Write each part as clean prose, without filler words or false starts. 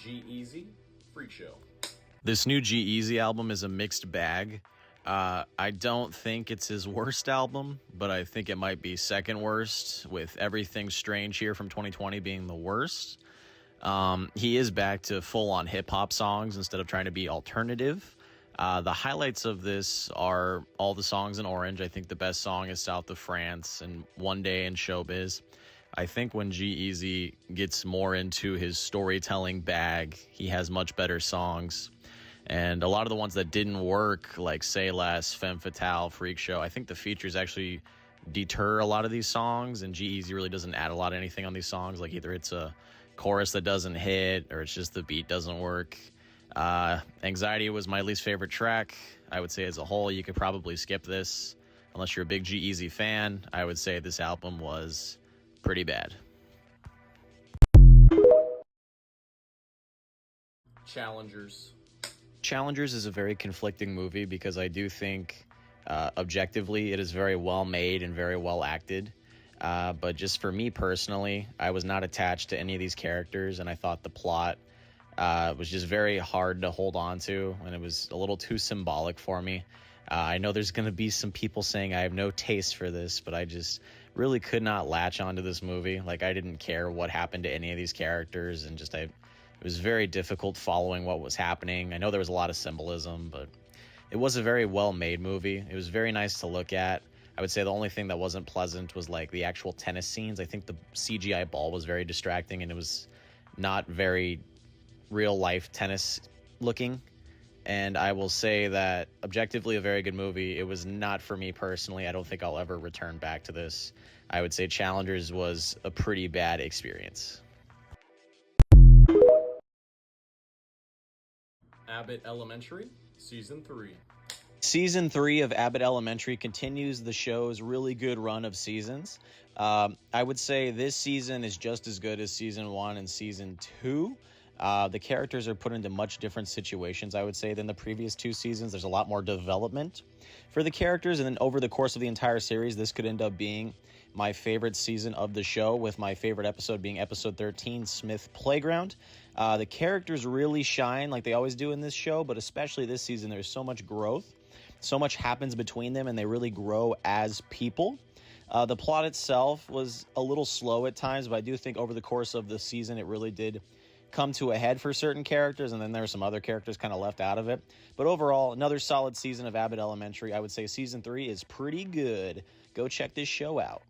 G-Eazy, Freak Show. This new G-Eazy album is a mixed bag. I don't think it's his worst album, but I think it might be second worst, with Everything Strange here from 2020 being the worst. He is back to full-on hip-hop songs instead of trying to be alternative. The highlights of this are all the songs in Orange. I think the best song is South of France and One Day in Showbiz. I think when G-Eazy gets more into his storytelling bag, he has much better songs. And a lot of the ones that didn't work, like Say Less, Femme Fatale, Freak Show, I think the features actually deter a lot of these songs, and G-Eazy really doesn't add a lot of anything on these songs. Like either it's a chorus that doesn't hit, or it's just the beat doesn't work. Anxiety was my least favorite track. I would say as a whole, you could probably skip this. Unless you're a big G-Eazy fan, I would say this album was pretty bad. Challengers. Challengers is a very conflicting movie because I do think objectively it is very well made and very well acted. But just for me personally, I was not attached to any of these characters, and I thought the plot was just very hard to hold on to, and it was a little too symbolic for me. I know there's going to be some people saying I have no taste for this, but I just really could not latch onto this movie. Like, I didn't care what happened to any of these characters, and it was very difficult following what was happening. I know there was a lot of symbolism, but it was a very well-made movie. It was very nice to look at. I would say the only thing that wasn't pleasant was like the actual tennis scenes. I think the CGI ball was very distracting, and it was not very real-life tennis looking. And I will say that objectively a very good movie. It was not for me personally. I don't think I'll ever return back to this. I would say Challengers was a pretty bad experience. Abbott Elementary, Season 3. Season 3 of Abbott Elementary continues the show's really good run of seasons. I would say this season is just as good as Season 1 and Season 2. The characters are put into much different situations, I would say, than the previous two seasons. There's a lot more development for the characters, and then over the course of the entire series, this could end up being my favorite season of the show, with my favorite episode being episode 13, Smith Playground. The characters really shine like they always do in this show, but especially this season, there's so much growth. So much happens between them, and they really grow as people. The plot itself was a little slow at times, but I do think over the course of the season, it really did come to a head for certain characters, and then there were some other characters kind of left out of it. But overall, another solid season of Abbott Elementary. I would say Season 3 is pretty good. Go check this show out.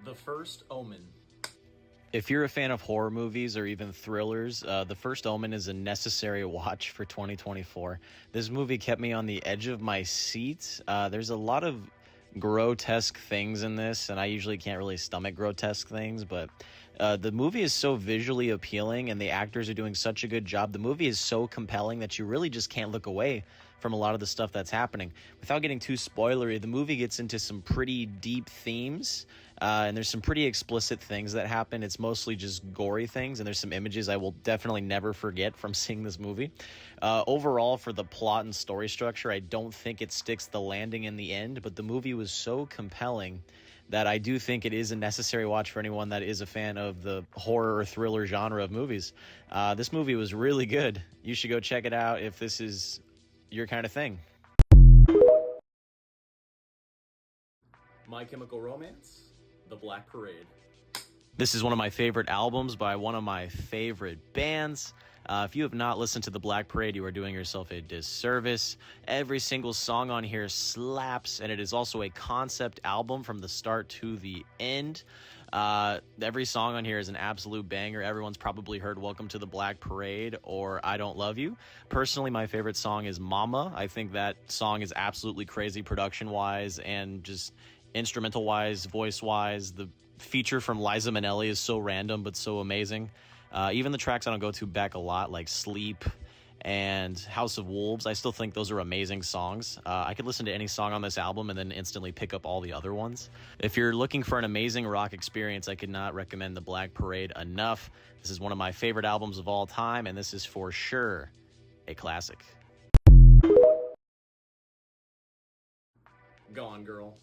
The First Omen. If you're a fan of horror movies or even thrillers, The First Omen is a necessary watch for 2024. This movie kept me on the edge of my seat. There's a lot of grotesque things in this, and I usually can't really stomach grotesque things, but the movie is so visually appealing, and the actors are doing such a good job. The movie is so compelling that you really just can't look away from a lot of the stuff that's happening. Without getting too spoilery, the movie gets into some pretty deep themes, and there's some pretty explicit things that happen. It's mostly just gory things, and there's some images I will definitely never forget from seeing this movie. Overall, for the plot and story structure, I don't think it sticks the landing in the end, but the movie was so compelling that I do think it is a necessary watch for anyone that is a fan of the horror or thriller genre of movies. This movie was really good. You should go check it out if this is your kind of thing. My Chemical Romance, The Black Parade. This is one of my favorite albums by one of my favorite bands. If you have not listened to The Black Parade, you are doing yourself a disservice. Every single song on here slaps, and it is also a concept album from the start to the end. Every song on here is an absolute banger. Everyone's probably heard Welcome to the Black Parade or I Don't Love You. Personally, my favorite song is Mama. I think that song is absolutely crazy production-wise and just instrumental-wise, voice-wise. The feature from Liza Minnelli is so random but so amazing. Even the tracks I don't go to back a lot, like Sleep and House of Wolves, I still think those are amazing songs. I could listen to any song on this album and then instantly pick up all the other ones. If you're looking for an amazing rock experience, I could not recommend The Black Parade enough. This is one of my favorite albums of all time, and this is for sure a classic. Gone Girl.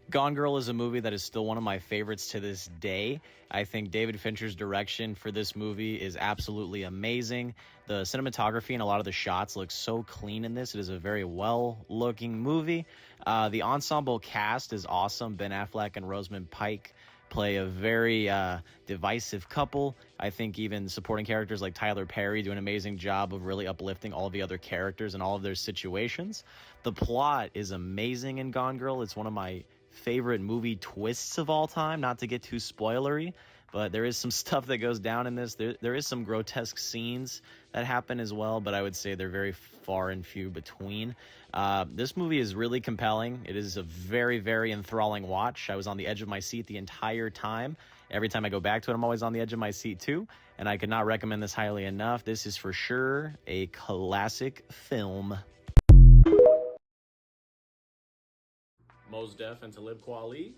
Gone Girl is a movie that is still one of my favorites to this day. I think David Fincher's direction for this movie is absolutely amazing. The cinematography and a lot of the shots look so clean in this. It is a very well-looking movie. The ensemble cast is awesome. Ben Affleck and Rosamund Pike play a very divisive couple. I think even supporting characters like Tyler Perry do an amazing job of really uplifting all of the other characters and all of their situations. The plot is amazing in Gone Girl. It's one of my favorite movie twists of all time, not to get too spoilery, but there is some stuff that goes down in this. There is some grotesque scenes that happen as well, but I would say they're very far and few between. This movie is really compelling. It is a very, very enthralling watch. I was on the edge of my seat the entire time. Every time I go back to it, I'm always on the edge of my seat too, and I could not recommend this highly enough. This is for sure a classic film. Mos Def and Talib Kweli,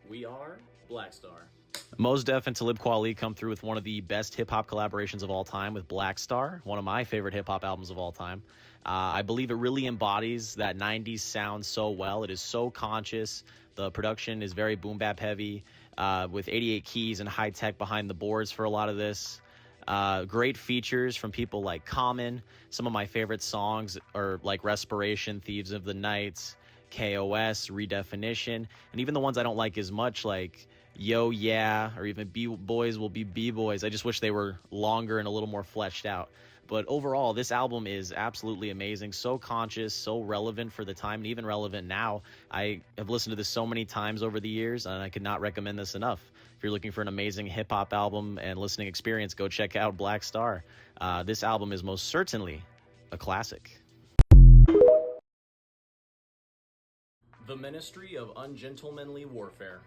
We Are Black Star. Mos Def and Talib Kweli come through with one of the best hip-hop collaborations of all time with Black Star, one of my favorite hip-hop albums of all time. I believe it really embodies that 90s sound so well. It is so conscious. The production is very boom-bap heavy, with 88 keys and high-tech behind the boards for a lot of this. Great features from people like Common. Some of my favorite songs are like Respiration, Thieves of the Night, KOS, Redefinition, and even the ones I don't like as much, like Yo Yeah, or even B-Boys Will Be B-Boys. I just wish they were longer and a little more fleshed out. But overall, this album is absolutely amazing, so conscious, so relevant for the time, and even relevant now. I have listened to this so many times over the years, and I could not recommend this enough. If you're looking for an amazing hip-hop album and listening experience, go check out Black Star. This album is most certainly a classic. The Ministry of Ungentlemanly Warfare.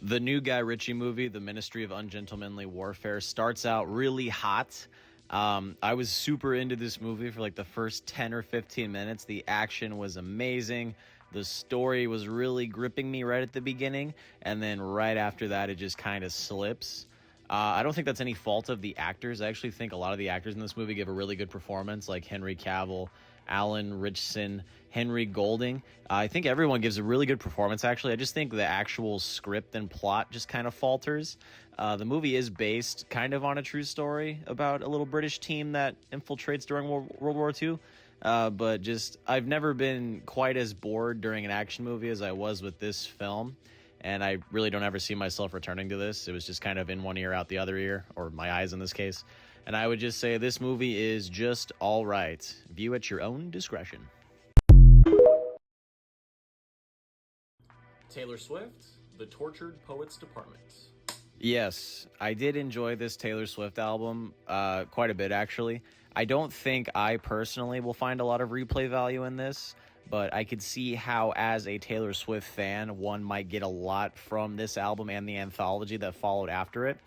The new Guy Ritchie movie, The Ministry of Ungentlemanly Warfare, starts out really hot. I was super into this movie for like the first 10 or 15 minutes. The action was amazing. The story was really gripping me right at the beginning. And then right after that, it just kind of slips. I don't think that's any fault of the actors. I actually think a lot of the actors in this movie give a really good performance, like Henry Cavill, Alan Ritchson, Henry Golding. I think everyone gives a really good performance, actually. I just think the actual script and plot just kind of falters. The movie is based kind of on a true story about a little British team that infiltrates during World War II. But just, I've never been quite as bored during an action movie as I was with this film. And I really don't ever see myself returning to this. It was just kind of in one ear, out the other ear, or my eyes in this case. And I would just say this movie is just all right. View at your own discretion. Taylor Swift, The Tortured Poets Department. Yes, I did enjoy this Taylor Swift album quite a bit, actually. I don't think I personally will find a lot of replay value in this, but I could see how, as a Taylor Swift fan, one might get a lot from this album and the anthology that followed after it.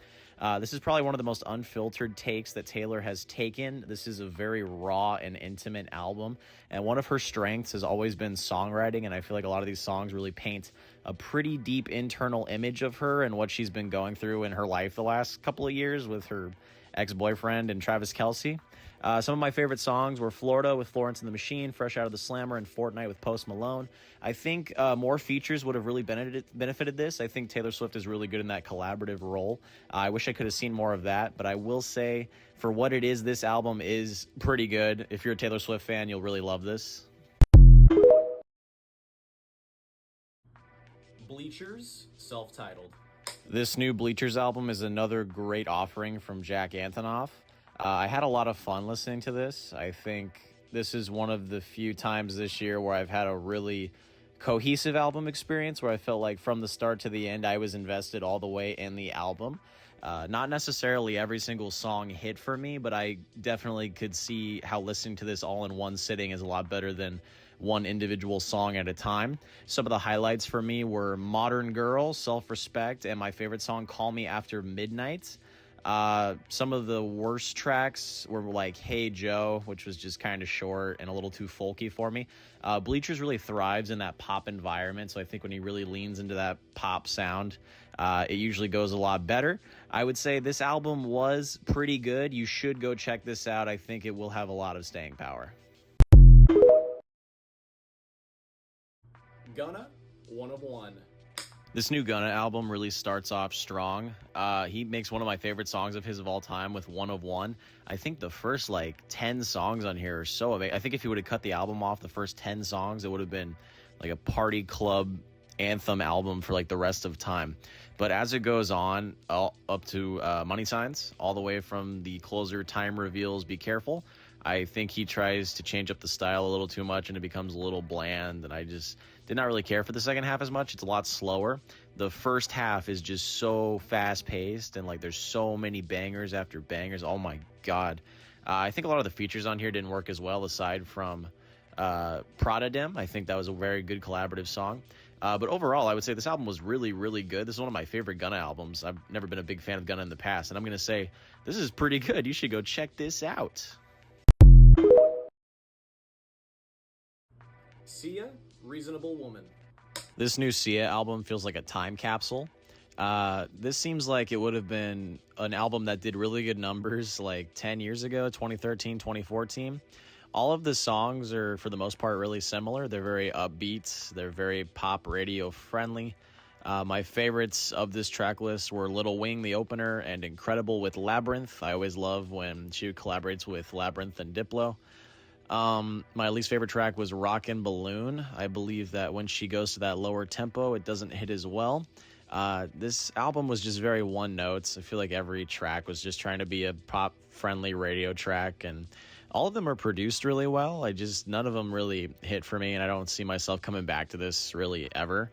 This is probably one of the most unfiltered takes that Taylor has taken. This is a very raw and intimate album, and one of her strengths has always been songwriting, and I feel like a lot of these songs really paint a pretty deep internal image of her and what she's been going through in her life the last couple of years with her ex-boyfriend and Travis Kelce. Some of my favorite songs were Florida with Florence and the Machine, Fresh Out of the Slammer, and Fortnite with Post Malone. I think more features would have really benefited this. I think Taylor Swift is really good in that collaborative role. I wish I could have seen more of that, but I will say, for what it is, this album is pretty good. If you're a Taylor Swift fan, you'll really love this. Bleachers, self-titled. This new Bleachers album is another great offering from Jack Antonoff. I had a lot of fun listening to this. I think this is one of the few times this year where I've had a really cohesive album experience, where I felt like from the start to the end I was invested all the way in the album. Not necessarily every single song hit for me, but I definitely could see how listening to this all in one sitting is a lot better than one individual song at a time. Some of the highlights for me were Modern Girl, Self-Respect, and my favorite song, Call Me After Midnight. Some of the worst tracks were like Hey Joe, which was just kind of short and a little too folky for me. Bleachers really thrives in that pop environment, so I think when he really leans into that pop sound, it usually goes a lot better. I would say this album was pretty good. You should go check this out. I think it will have a lot of staying power. Gunna, One of One. This new Gunna album really starts off strong. He makes one of my favorite songs of his of all time with One of One. I think the first 10 songs on here are so amazing. I think if he would have cut the album off the first 10 songs, it would have been like a party club anthem album for the rest of time. But as it goes on, up to Money Signs, all the way from the closer Time Reveals, Be Careful, I think he tries to change up the style a little too much and it becomes a little bland, and I just did not really care for the second half as much. It's a lot slower. The first half is just so fast-paced and there's so many bangers after bangers. Oh my god. I think a lot of the features on here didn't work as well aside from Prada Dim. I think that was a very good collaborative song. But overall, I would say this album was really, really good. This is one of my favorite Gunna albums. I've never been a big fan of Gunna in the past, and I'm going to say this is pretty good. You should go check this out. Sia, Reasonable Woman. This new Sia album feels like a time capsule. This seems like it would have been an album that did really good numbers 10 years ago, 2013, 2014. All of the songs are, for the most part, really similar. They're very upbeat. They're very pop radio friendly. My favorites of this track list were Little Wing, the opener, and Incredible with Labyrinth. I always love when she collaborates with Labyrinth and Diplo. My least favorite track was Rockin' Balloon. I believe that when she goes to that lower tempo, it doesn't hit as well. This album was just very one notes. I feel like every track was just trying to be a pop-friendly radio track, and all of them are produced really well. None of them really hit for me, and I don't see myself coming back to this really ever.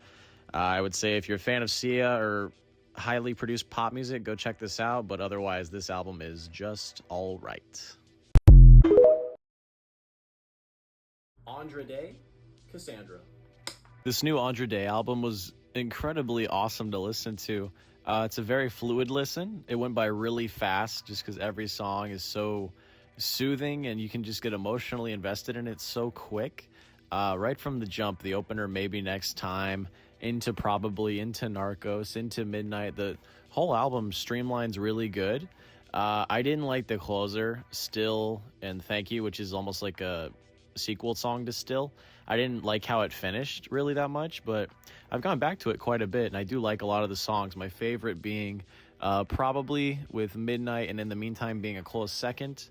I would say if you're a fan of Sia or highly produced pop music, go check this out, but otherwise, this album is just all right. Andra Day, Cassandra. This new Andra Day album was incredibly awesome to listen to. It's a very fluid listen. It went by really fast just because every song is so soothing and you can just get emotionally invested in it so quick. Right from the jump, the opener, Maybe Next Time, into Narcos, into Midnight, the whole album streamlines really good. I didn't like the closer, Still and Thank You, which is almost like a sequel song to Still. I didn't like how it finished really that much, but I've gone back to it quite a bit, and I do like a lot of the songs. My favorite being probably with Midnight, and In the Meantime being a close second.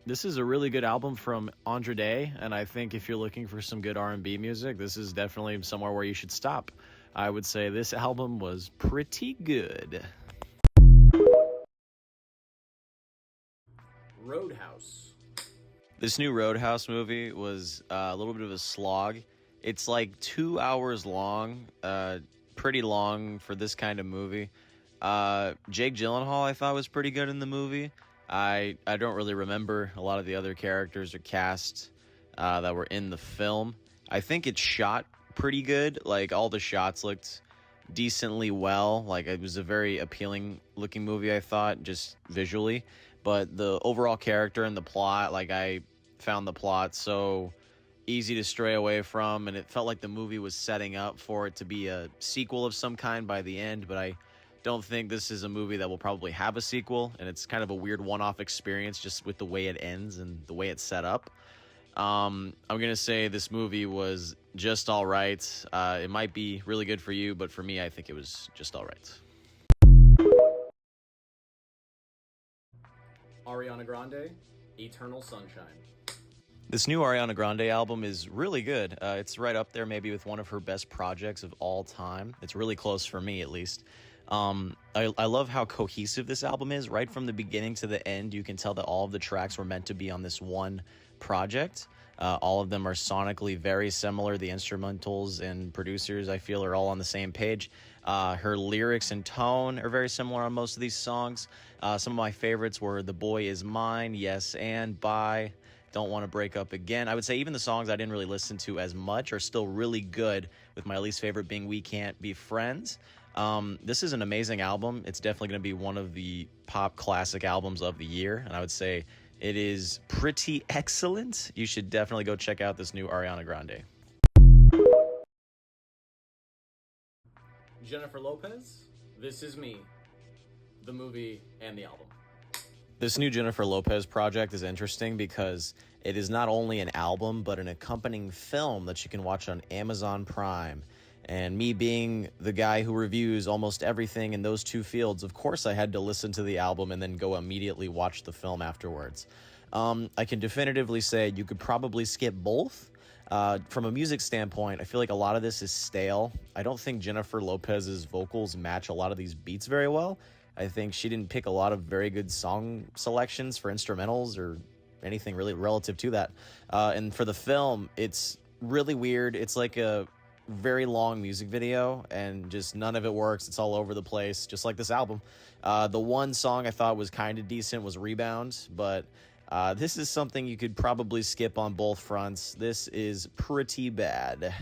This is a really good album from Andra Day, and I think if you're looking for some good R&B music, this is definitely somewhere where you should stop. I would say this album was pretty good. Roadhouse. This new Roadhouse movie was a little bit of a slog. It's 2 hours long, pretty long for this kind of movie. Jake Gyllenhaal I thought was pretty good in the movie. I don't really remember a lot of the other characters or cast that were in the film. I think it's shot pretty good. All the shots looked decently well. It was a very appealing looking movie, I thought, just visually. But the overall character and the plot, I found the plot so easy to stray away from, and it felt like the movie was setting up for it to be a sequel of some kind by the end, but I don't think this is a movie that will probably have a sequel, and it's kind of a weird one-off experience just with the way it ends and the way it's set up. I'm going to say this movie was just all right. It might be really good for you, but for me, I think it was just all right. Ariana Grande, Eternal Sunshine. This new Ariana Grande album is really good. It's right up there maybe with one of her best projects of all time. It's really close for me, at least. I love how cohesive this album is. Right from the beginning to the end, you can tell that all of the tracks were meant to be on this one project. All of them are sonically very similar. The instrumentals and producers, I feel, are all on the same page. Her lyrics and tone are very similar on most of these songs. Some of my favorites were The Boy Is Mine, Yes and Bye, Don't Want to Break Up Again. I would say even the songs I didn't really listen to as much are still really good, with my least favorite being We Can't Be Friends. This is an amazing album. It's definitely going to be one of the pop classic albums of the year, and I would say it is pretty excellent. You should definitely go check out this new Ariana Grande. Jennifer Lopez, This Is Me, the movie and the album. This new Jennifer Lopez project is interesting because it is not only an album, but an accompanying film that you can watch on Amazon Prime. And me being the guy who reviews almost everything in those two fields, of course I had to listen to the album and then go immediately watch the film afterwards. I can definitively say you could probably skip both. From a music standpoint, I feel like a lot of this is stale. I don't think Jennifer Lopez's vocals match a lot of these beats very well. I think she didn't pick a lot of very good song selections for instrumentals or anything really relative to that. And for the film, it's really weird. It's like a very long music video, and just none of it works. It's all over the place, just like this album. The one song I thought was kind of decent was Rebound, but this is something you could probably skip on both fronts. This is pretty bad.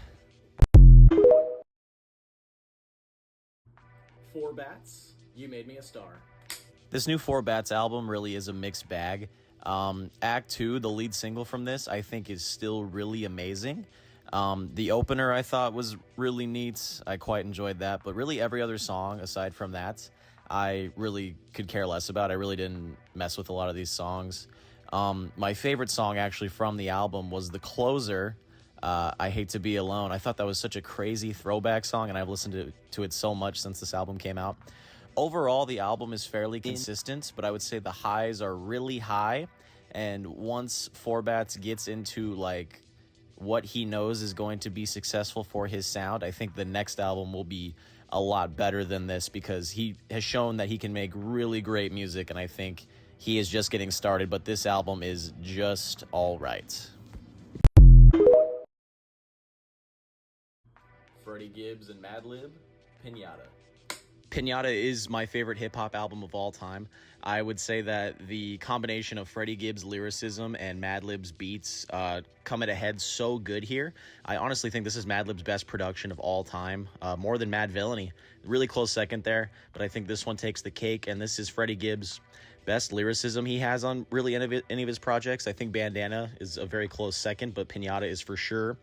Four Bats, You Made Me a Star. This new Four Bats album really is a mixed bag. Act 2, the lead single from this, I think is still really amazing. The opener I thought was really neat. I quite enjoyed that, but really every other song aside from that, I really could care less about. I really didn't mess with a lot of these songs. My favorite song actually from the album was the closer, I Hate to Be Alone. I thought that was such a crazy throwback song, and I've listened to it so much since this album came out. Overall, the album is fairly consistent, but I would say the highs are really high, and once Four Bats gets into like what he knows is going to be successful for his sound, I think the next album will be a lot better than this, because he has shown that he can make really great music, and I think he is just getting started, but this album is just all right. Freddie Gibbs and Madlib, Pinata. Pinata is my favorite hip-hop album of all time. I would say that the combination of Freddie Gibbs' lyricism and Madlib's beats come at a head so good here. I honestly think this is Madlib's best production of all time, more than Mad Villainy. Really close second there, but I think this one takes the cake, and this is Freddie Gibbs' best lyricism he has on really any of his projects. I think Bandana is a very close second, but Pinata is for sure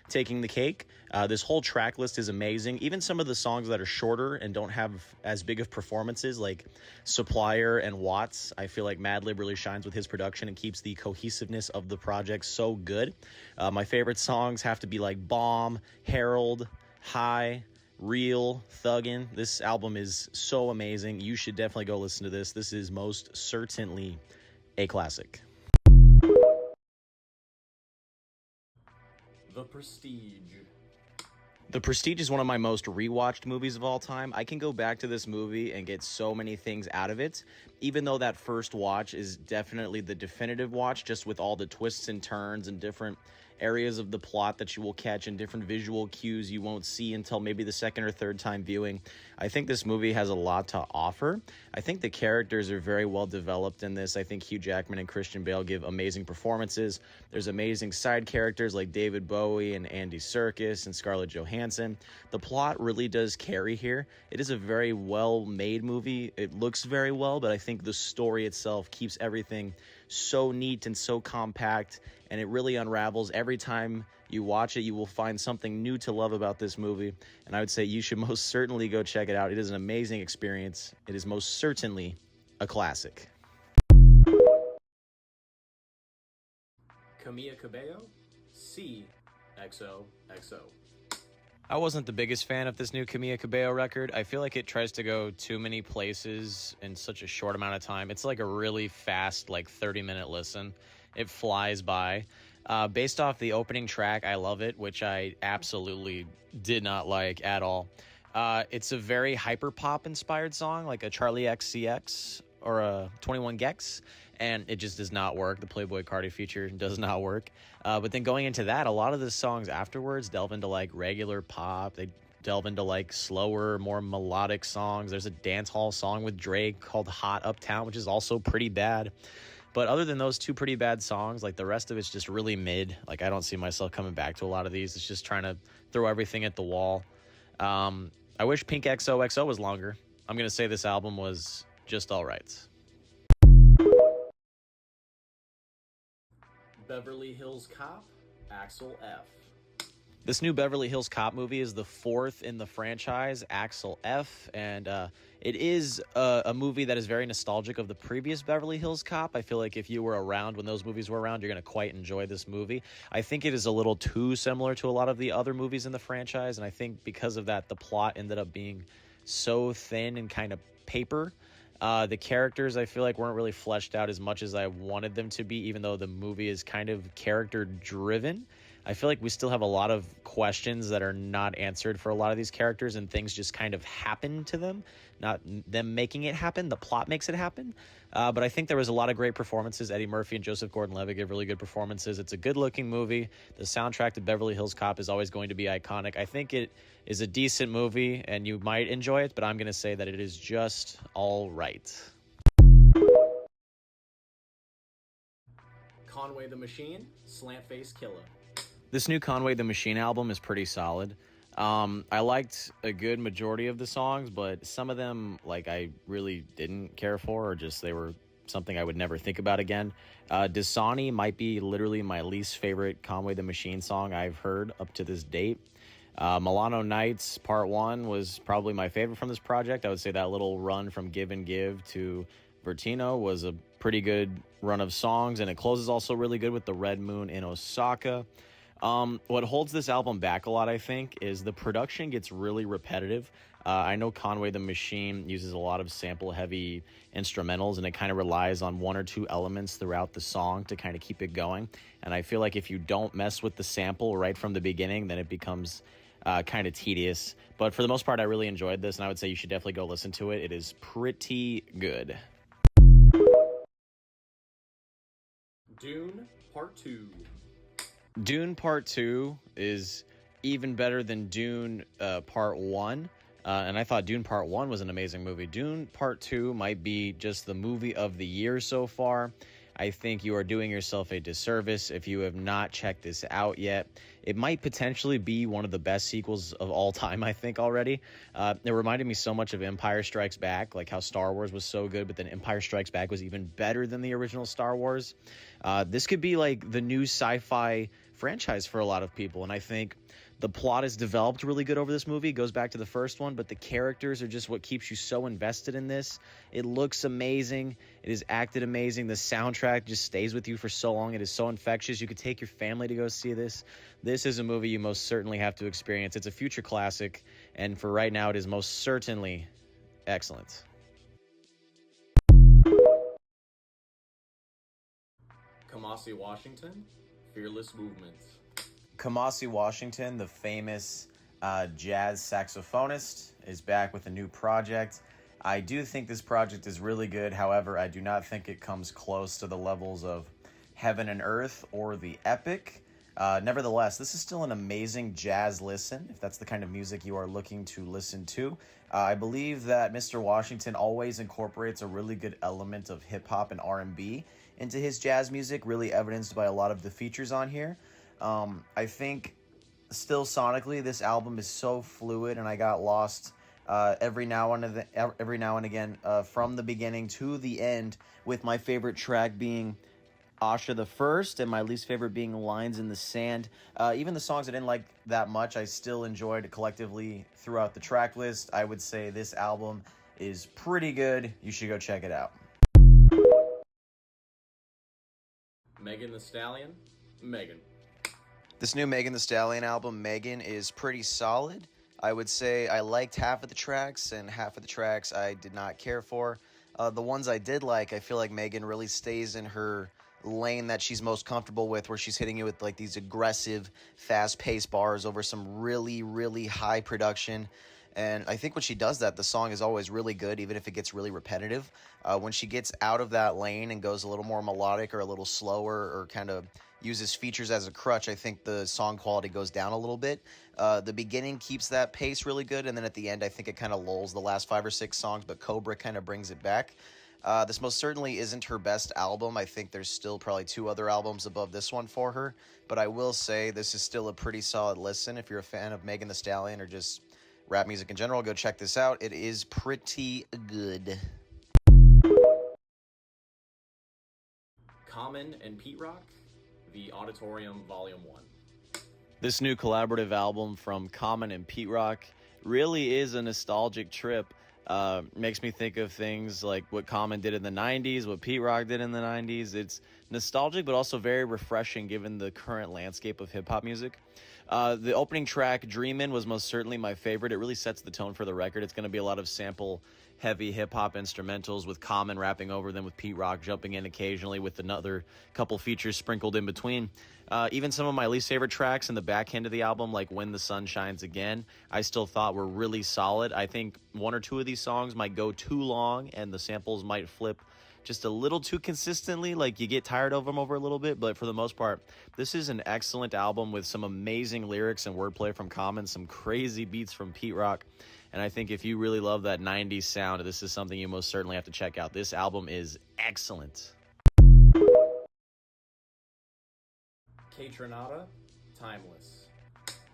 taking the cake. This whole track list is amazing. Even some of the songs that are shorter and don't have as big of performances, like Supplier and Watts, I feel like Madlib really shines with his production and keeps the cohesiveness of the project so good. My favorite songs have to be like Bomb, Herald, High, Real, Thuggin'. This album is so amazing. You should definitely go listen to this. This is most certainly a classic. The Prestige. The Prestige is one of my most rewatched movies of all time. I can go back to this movie and get so many things out of it, even though that first watch is definitely the definitive watch, just with all the twists and turns and different areas of the plot that you will catch and different visual cues you won't see until maybe the second or third time viewing. I think this movie has a lot to offer. I think the characters are very well developed in this. I think Hugh Jackman and Christian Bale give amazing performances. There's amazing side characters like David Bowie and Andy Serkis and Scarlett Johansson. The plot really does carry here. It is a very well-made movie. It looks very well, but I think the story itself keeps everything so neat and so compact, and it really unravels. Every time you watch it, you will find something new to love about this movie, and I would say you should most certainly go check it out. It is an amazing experience. It is most certainly a classic. Camila Cabello, CXOXO. I wasn't the biggest fan of this new Camila Cabello record. I feel like it tries to go too many places in such a short amount of time. It's like a really fast, like 30-minute listen. It flies by. Based off the opening track, I Love It, which I absolutely did not like at all. It's a very hyper-pop inspired song, like a Charlie XCX or a 21 Gex, and it just does not work. The Playboi Carti feature does not work. But then going into that, a lot of the songs afterwards delve into like regular pop. They delve into like slower, more melodic songs. There's a dance hall song with Drake called Hot Uptown, which is also pretty bad. But other than those two pretty bad songs, like the rest of it's just really mid. Like I don't see myself coming back to a lot of these. It's just trying to throw everything at the wall. I wish Pink XOXO was longer. I'm going to say this album was just all right. Beverly Hills Cop, Axel F. This new Beverly Hills Cop movie is the fourth in the franchise, Axel F, and it is a movie that is very nostalgic of the previous Beverly Hills Cop. I feel like if you were around when those movies were around, you're going to quite enjoy this movie. I think it is a little too similar to a lot of the other movies in the franchise, and I think because of that, the plot ended up being so thin and kind of paper. The characters, I feel like, weren't really fleshed out as much as I wanted them to be, even though the movie is kind of character-driven. I feel like we still have a lot of questions that are not answered for a lot of these characters, and things just kind of happen to them, not them making it happen. The plot makes it happen. But I think there was a lot of great performances. Eddie Murphy and Joseph Gordon-Levitt give really good performances. It's a good-looking movie. The soundtrack to Beverly Hills Cop is always going to be iconic. I think it is a decent movie, and you might enjoy it, but I'm going to say that it is just all right. Conway the Machine, Slant Face Killer. This new Conway the Machine album is pretty solid. I liked a good majority of the songs, but some of them, like, I really didn't care for, or just they were something I would never think about again. Dasani might be literally my least favorite Conway the Machine song I've heard up to this date. Milano Nights Part 1 was probably my favorite from this project. I would say that little run from Give and Give to Vertino was a pretty good run of songs, and it closes also really good with the Red Moon in Osaka. What holds this album back a lot, I think, is the production gets really repetitive. I know Conway the Machine uses a lot of sample-heavy instrumentals, and it kind of relies on one or two elements throughout the song to kind of keep it going. And I feel like if you don't mess with the sample right from the beginning, then it becomes kind of tedious. But for the most part, I really enjoyed this, and I would say you should definitely go listen to it. It is pretty good. Dune Part 2. Dune Part 2 is even better than Dune Part 1. And I thought Dune Part 1 was an amazing movie. Dune Part 2 might be just the movie of the year so far. I think you are doing yourself a disservice if you have not checked this out yet. It might potentially be one of the best sequels of all time, I think, already. It reminded me so much of Empire Strikes Back, like how Star Wars was so good, but then Empire Strikes Back was even better than the original Star Wars. This could be like the new sci-fi franchise for a lot of people, and I think the plot is developed really good over this movie. It goes back to the first one, but the characters are just what keeps you so invested in this. It looks amazing. It is acted amazing. The soundtrack just stays with you for so long. It is so infectious. You could take your family to go see this. This is a movie you most certainly have to experience. It's a future classic, and for right now, it is most certainly excellent. Kamasi Washington, Fearless Movements. Kamasi Washington, the famous jazz saxophonist, is back with a new project. I do think this project is really good. However, I do not think it comes close to the levels of Heaven and Earth or The Epic. Nevertheless, this is still an amazing jazz listen, if that's the kind of music you are looking to listen to. I believe that Mr. Washington always incorporates a really good element of hip-hop and R&B into his jazz music, really evidenced by a lot of the features on here. I think still sonically this album is so fluid, and I got lost every now and again from the beginning to the end, with my favorite track being Asha the First and my least favorite being Lines in the Sand. Even the songs I didn't like that much, I still enjoyed collectively throughout the track list. I would say this album is pretty good. You should go check it out. Megan Thee Stallion, Megan. This new Megan Thee Stallion album, Megan, is pretty solid. I would say I liked half of the tracks, and half of the tracks I did not care for. The ones I did like, I feel like Megan really stays in her lane that she's most comfortable with, where she's hitting you with like these aggressive, fast-paced bars over some really, really high production. And I think when she does that, the song is always really good, even if it gets really repetitive. When she gets out of that lane and goes a little more melodic or a little slower, or kind of uses features as a crutch, I think the song quality goes down a little bit. The beginning keeps that pace really good, and then at the end, I think it kind of lulls the last 5 or 6 songs, but Cobra kind of brings it back. This most certainly isn't her best album. I think there's still probably 2 other albums above this one for her, but I will say this is still a pretty solid listen. If you're a fan of Megan Thee Stallion or just rap music in general, go check this out. It is pretty good. Common and Pete Rock, The Auditorium Volume 1. This new collaborative album from Common and Pete Rock really is a nostalgic trip. Makes me think of things like what Common did in the 90s, what Pete Rock did in the 90s. It's nostalgic, but also very refreshing given the current landscape of hip hop music. The opening track, Dreamin', was most certainly my favorite. It really sets the tone for the record. It's going to be a lot of sample heavy hip hop instrumentals with Common rapping over them, with Pete Rock jumping in occasionally with another couple features sprinkled in between. Even some of my least favorite tracks in the back end of the album, like When the Sun Shines Again, I still thought were really solid. I think one or two of these songs might go too long and the samples might flip just a little too consistently, like you get tired of them over a little bit, but for the most part, this is an excellent album with some amazing lyrics and wordplay from Common, some crazy beats from Pete Rock, and I think if you really love that 90s sound, this is something you most certainly have to check out. This album is excellent. Kaytranada, Timeless.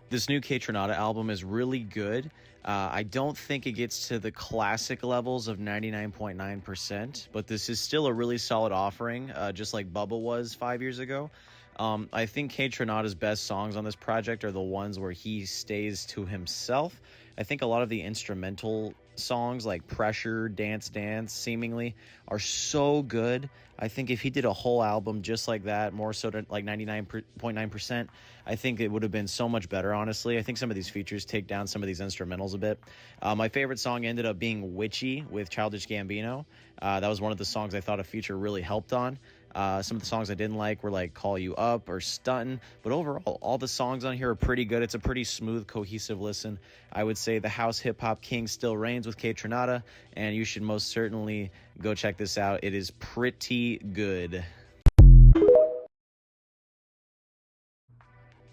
This new Kaytranada album is really good. I don't think it gets to the classic levels of 99.9%, but this is still a really solid offering, just like Bubba was 5 years ago. I think Kaytranada's best songs on this project are the ones where he stays to himself. I think a lot of the instrumental songs like Pressure, Dance Dance, seemingly, are so good. I think if he did a whole album just like that, more so to like 99.9%, I think it would have been so much better, honestly. I think some of these features take down some of these instrumentals a bit. My favorite song ended up being Witchy with Childish Gambino. That was one of the songs I thought a feature really helped on. Some of the songs I didn't like were like Call You Up or Stuntin', but overall, all the songs on here are pretty good. It's a pretty smooth, cohesive listen. I would say the house hip-hop king still reigns with Kaytranada, and you should most certainly go check this out. It is pretty good.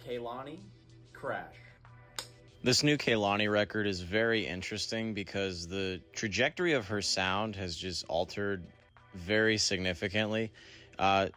Kehlani, Crash. This new Kehlani record is very interesting because the trajectory of her sound has just altered very significantly.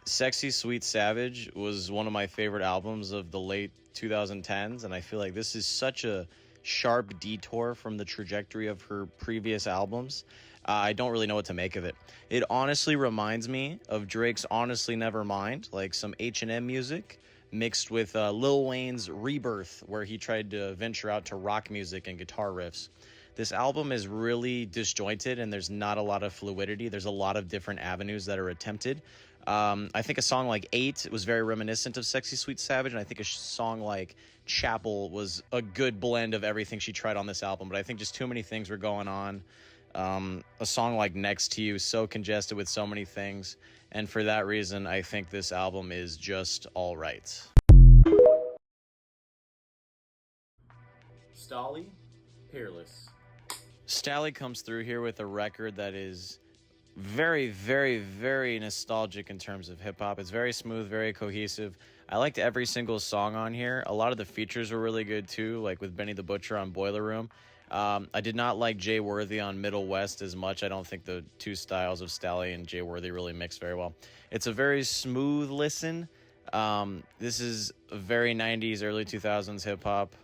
Sexy Sweet Savage was one of my favorite albums of the late 2010s, and I feel like this is such a sharp detour from the trajectory of her previous albums. I don't really know what to make of it. It honestly reminds me of Drake's Honestly Nevermind, like some H&M music mixed with Lil Wayne's Rebirth, where he tried to venture out to rock music and guitar riffs. This album is really disjointed and there's not a lot of fluidity. There's a lot of different avenues that are attempted. I think a song like 8 was very reminiscent of Sexy Sweet Savage, and I think a song like Chapel was a good blend of everything she tried on this album, but I think just too many things were going on. A song like Next to You is so congested with so many things, and for that reason, I think this album is just all right. Stalley, Peerless. Stalley comes through here with a record that is very, very, very nostalgic in terms of hip-hop. It's very smooth, very cohesive. I liked every single song on here. A lot of the features were really good too, like with Benny the Butcher on Boiler Room. I did not like Jay Worthy on Middle West as much. I don't think the two styles of Stalley and Jay Worthy really mix very well. It's a very smooth listen. This is a very 90s, early 2000s hip-hop.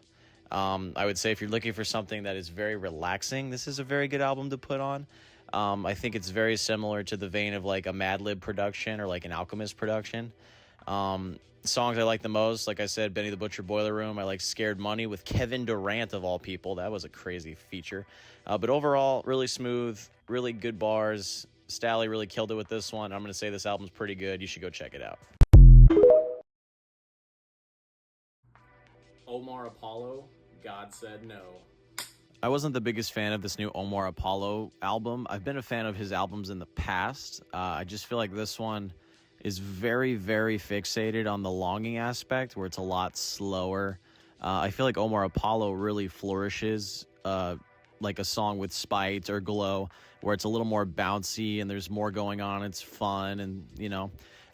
I would say if you're looking for something that is very relaxing, this is a very good album to put on. I think it's very similar to the vein of like a Madlib production or like an Alchemist production. Songs I like the most, like I said, Benny the Butcher, Boiler Room. I like Scared Money with Kevin Durant of all people. That was a crazy feature. But overall, really smooth, really good bars. Stalley really killed it with this one. I'm going to say this album's pretty good. You should go check it out. Omar Apollo, God Said No. I wasn't the biggest fan of this new Omar Apollo album. I've been a fan of his albums in the past. I just feel like this one is very, very fixated on the longing aspect, where it's a lot slower. I feel like Omar Apollo really flourishes like a song with Spite or Glow, where it's a little more bouncy and there's more going on. It's fun and, you know.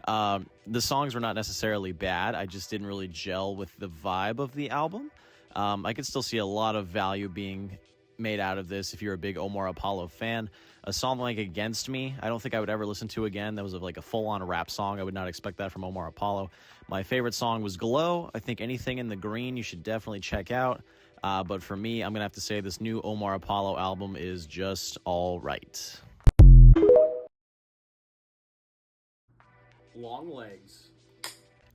The songs were not necessarily bad. I just didn't really gel with the vibe of the album. I could still see a lot of value being made out of this if you're a big Omar Apollo fan. A song like Against Me, I don't think I would ever listen to again. That was like a full-on rap song. I would not expect that from Omar Apollo. My favorite song was Glow. I think anything in the green you should definitely check out. But for me, I'm going to have to say this new Omar Apollo album is just all right. Long Legs.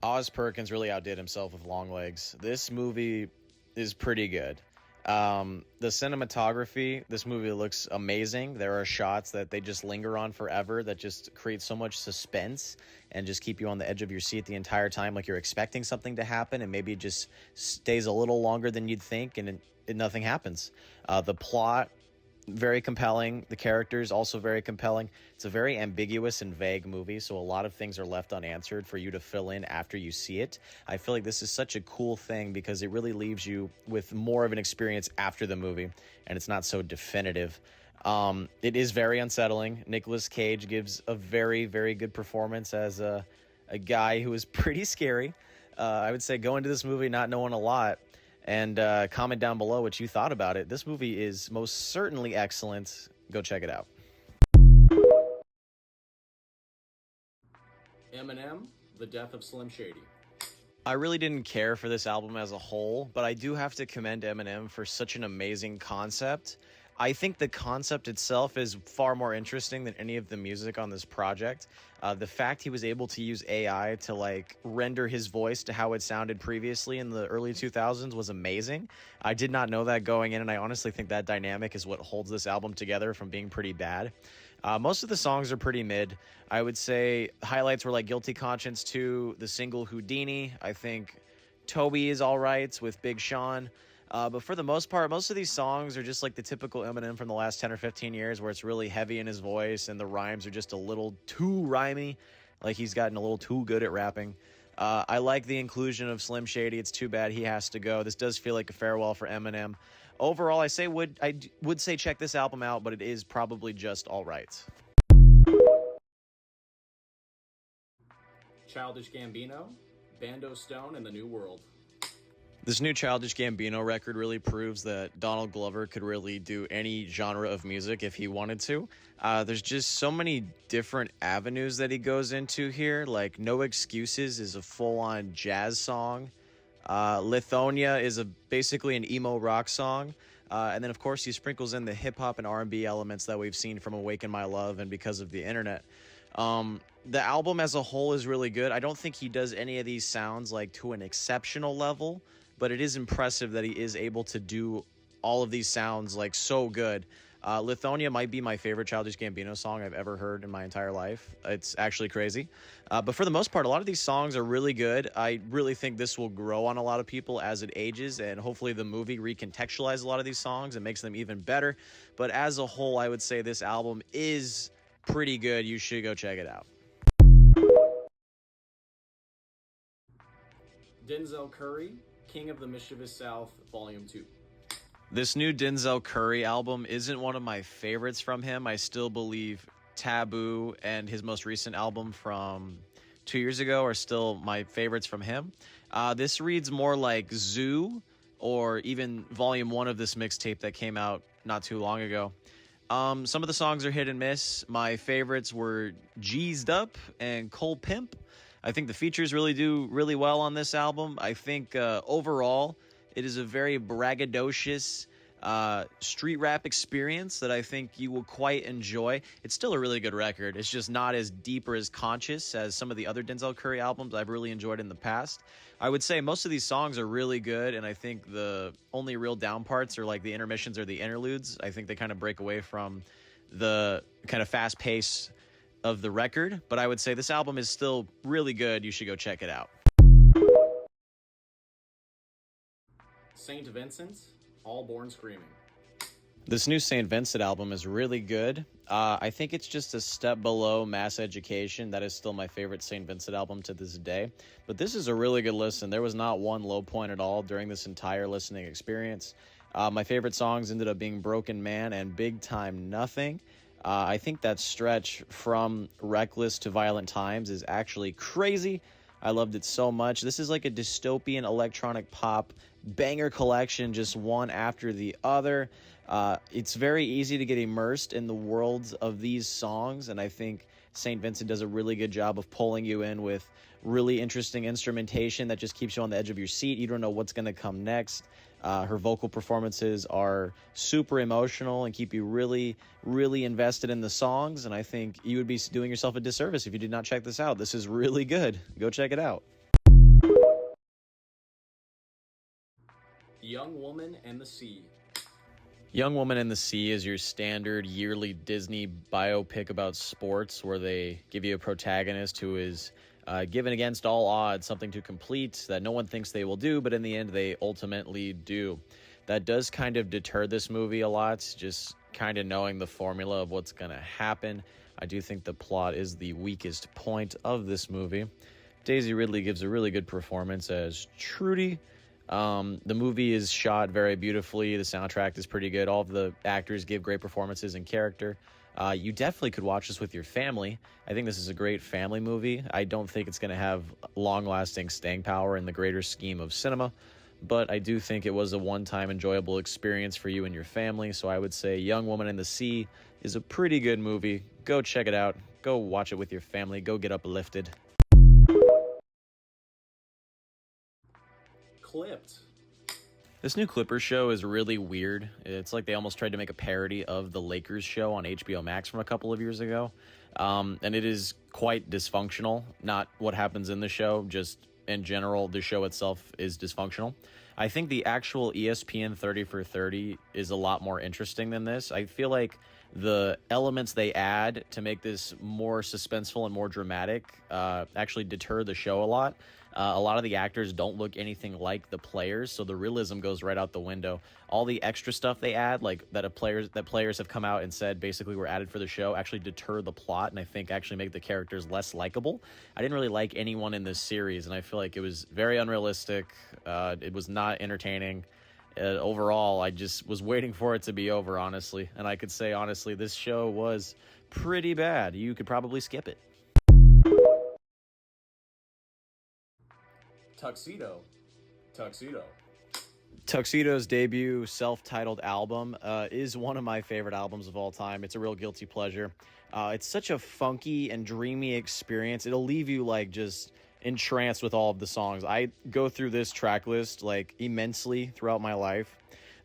Oz Perkins really outdid himself with Longlegs. This movie is pretty good. The cinematography, this movie looks amazing. There are shots that they just linger on forever that just create so much suspense and just keep you on the edge of your seat the entire time, like you're expecting something to happen, and maybe it just stays a little longer than you'd think, and nothing happens. The plot, very compelling. The characters also very compelling. It's a very ambiguous and vague movie, so a lot of things are left unanswered for you to fill in after you see it. I feel like this is such a cool thing because it really leaves you with more of an experience after the movie, and it's not so definitive. It is very unsettling. Nicolas Cage gives a very, very good performance as a guy who is pretty scary. I would say go into this movie not knowing a lot, and comment down below what you thought about it. This movie is most certainly excellent. Go check it out. Eminem, The Death of Slim Shady. I really didn't care for this album as a whole, but I do have to commend Eminem for such an amazing concept. I think the concept itself is far more interesting than any of the music on this project. The fact he was able to use AI to render his voice to how it sounded previously in the early 2000s was amazing. I did not know that going in, and I honestly think that dynamic is what holds this album together from being pretty bad. Most of the songs are pretty mid. I would say highlights were like Guilty Conscience 2, the single Houdini. I think Toby is all right with Big Sean. But for the most part, most of these songs are just like the typical Eminem from the last 10 or 15 years where it's really heavy in his voice and the rhymes are just a little too rhymey. Like he's gotten a little too good at rapping. I like the inclusion of Slim Shady. It's too bad he has to go. This does feel like a farewell for Eminem. Overall, I would say check this album out, but it is probably just all right. Childish Gambino, Bando Stone and the New World. This new Childish Gambino record really proves that Donald Glover could really do any genre of music if he wanted to. There's just so many different avenues that he goes into here. Like No Excuses is a full-on jazz song. Lithonia is basically an emo rock song. And then, of course, he sprinkles in the hip-hop and R&B elements that we've seen from Awaken My Love and Because of the Internet. The album as a whole is really good. I don't think he does any of these sounds to an exceptional level, but it is impressive that he is able to do all of these sounds so good. Lithonia might be my favorite Childish Gambino song I've ever heard in my entire life. It's actually crazy. But for the most part, a lot of these songs are really good. I really think this will grow on a lot of people as it ages, and hopefully the movie recontextualizes a lot of these songs and makes them even better. But as a whole, I would say this album is pretty good. You should go check it out. Denzel Curry, King of the Mischievous South, Volume 2. This new Denzel Curry album isn't one of my favorites from him. I still believe Taboo and his most recent album from 2 years ago are still my favorites from him. This reads more like Zoo or even Volume 1 of this mixtape that came out not too long ago. Some of the songs are hit and miss. My favorites were G'd Up and Cole Pimp. I think the features really do really well on this album. I think overall, it is a very braggadocious street rap experience that I think you will quite enjoy. It's still a really good record. It's just not as deep or as conscious as some of the other Denzel Curry albums I've really enjoyed in the past. I would say most of these songs are really good, and I think the only real down parts are the intermissions or the interludes. I think they kind of break away from the kind of fast pace of the record, but I would say this album is still really good. You should go check it out. St. Vincent, All Born Screaming. This new St. Vincent album is really good. I think it's just a step below Mass Education. That is still my favorite St. Vincent album to this day. But this is a really good listen. There was not one low point at all during this entire listening experience. My favorite songs ended up being Broken Man and Big Time Nothing. I think that stretch from Reckless to Violent Times is actually crazy. I loved it so much. This is like a dystopian electronic pop banger collection, just one after the other. It's very easy to get immersed in the worlds of these songs, and I think St. Vincent does a really good job of pulling you in with really interesting instrumentation that just keeps you on the edge of your seat. You don't know what's going to come next. Her vocal performances are super emotional and keep you really, really invested in the songs, and I think you would be doing yourself a disservice if you did not check this out. This is really good. Go check it out. Young Woman and the Sea. Young Woman in the Sea is your standard yearly Disney biopic about sports where they give you a protagonist who is given against all odds something to complete that no one thinks they will do, but in the end they ultimately do. That does kind of deter this movie a lot, just kind of knowing the formula of what's going to happen. I do think the plot is the weakest point of this movie. Daisy Ridley gives a really good performance as Trudy. The movie is shot very beautifully. The soundtrack is pretty good. All of the actors give great performances in character. You definitely could watch this with your family. I think this is a great family movie. I don't think it's going to have long-lasting staying power in the greater scheme of cinema, but I do think it was a one-time enjoyable experience for you and your family. So I would say Young Woman in the Sea is a pretty good movie. Go check it out. Go watch it with your family. Go get uplifted. Clipped. This new Clippers show is really weird. It's like they almost tried to make a parody of the Lakers show on HBO Max from a couple of years ago. And it is quite dysfunctional. Not what happens in the show, just in general, the show itself is dysfunctional. I think the actual ESPN 30 for 30 is a lot more interesting than this. I feel like the elements they add to make this more suspenseful and more dramatic actually deter the show a lot. A lot of the actors don't look anything like the players, so the realism goes right out the window. All the extra stuff they add, like that players have come out and said basically were added for the show, actually deter the plot, and I think actually make the characters less likable. I didn't really like anyone in this series, and I feel like it was very unrealistic. It was not entertaining. Overall, I just was waiting for it to be over, honestly. And I could say, honestly, this show was pretty bad. You could probably skip it. Tuxedo. Tuxedo's debut self-titled album is one of my favorite albums of all time. It's a real guilty pleasure. It's such a funky and dreamy experience. It'll leave you like just entranced with all of the songs. I go through this track list like immensely throughout my life.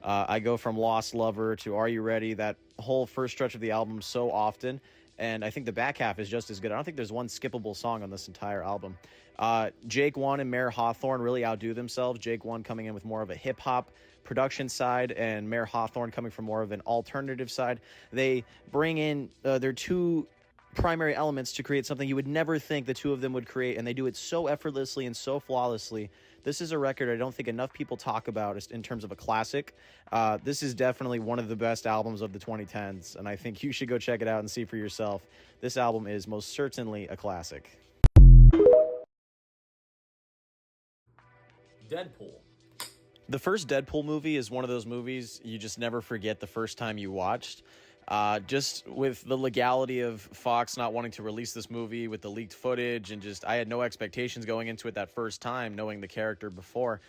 I go from Lost Lover to Are You Ready, that whole first stretch of the album so often, and I think the back half is just as good. I don't think there's one skippable song on this entire album. Jake One and Mayer Hawthorne really outdo themselves. Jake One coming in with more of a hip-hop production side, and Mayer Hawthorne coming from more of an alternative side. They bring in their two primary elements to create something you would never think the two of them would create, and they do it so effortlessly and so flawlessly. This is a record I don't think enough people talk about in terms of a classic. This is definitely one of the best albums of the 2010s, and I think you should go check it out and see for yourself. This album is most certainly a classic. Deadpool. The first Deadpool movie is one of those movies you just never forget the first time you watched. Just with the legality of Fox not wanting to release this movie with the leaked footage, and just I had no expectations going into it that first time, knowing the character before.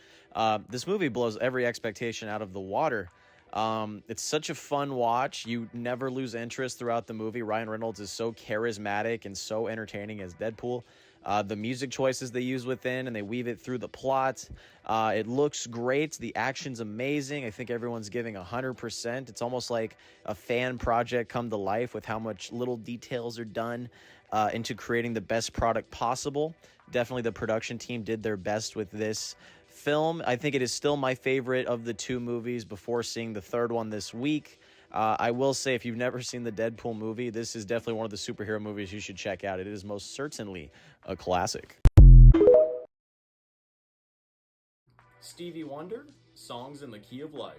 This movie blows every expectation out of the water. It's such a fun watch. You never lose interest throughout the movie. Ryan Reynolds is so charismatic and so entertaining as Deadpool. The music choices they use within, and they weave it through the plot. It looks great. The action's amazing. I think everyone's giving 100%. It's almost like a fan project come to life with how much little details are done into creating the best product possible. Definitely the production team did their best with this film. I think it is still my favorite of the two movies before seeing the third one this week. I will say, if you've never seen the Deadpool movie, this is definitely one of the superhero movies you should check out. It is most certainly a classic. Stevie Wonder, Songs in the Key of Life.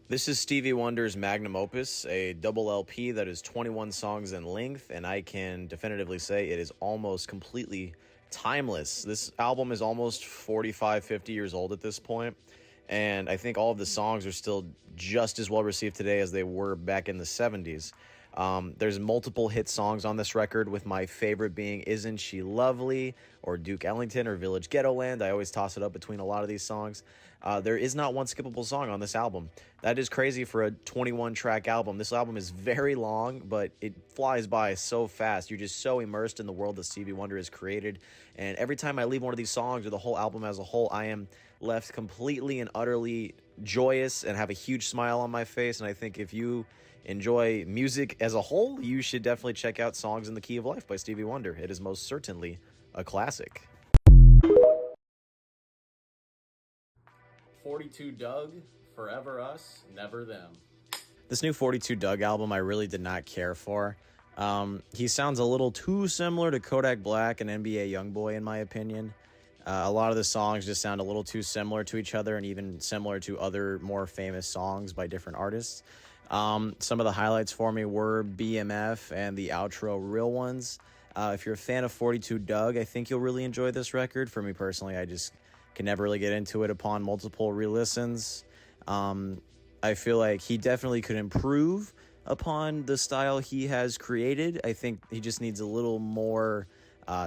This is Stevie Wonder's magnum opus, a double LP that is 21 songs in length, and I can definitively say it is almost completely timeless. This album is almost 45, 50 years old at this point, and I think all of the songs are still just as well received today as they were back in the 70s. There's multiple hit songs on this record, with my favorite being Isn't She Lovely, or Duke Ellington, or Village Ghetto Land. I always toss it up between a lot of these songs. There is not one skippable song on this album. That is crazy for a 21-track album. This album is very long, but it flies by so fast. You're just so immersed in the world that Stevie Wonder has created. And every time I leave one of these songs, or the whole album as a whole, I am left completely and utterly joyous and have a huge smile on my face. And I think if you enjoy music as a whole, you should definitely check out Songs in the Key of Life by Stevie Wonder. It is most certainly a classic. 42 Doug, Forever Us, Never Them. This new 42 Doug album I really did not care for. He sounds a little too similar to Kodak Black and NBA Youngboy in my opinion. A lot of the songs just sound a little too similar to each other and even similar to other more famous songs by different artists. Some of the highlights for me were BMF and the outro Real Ones. If you're a fan of 42 Doug, I think you'll really enjoy this record. For me personally, I just can never really get into it upon multiple re-listens. I feel like he definitely could improve upon the style he has created. I think he just needs a little more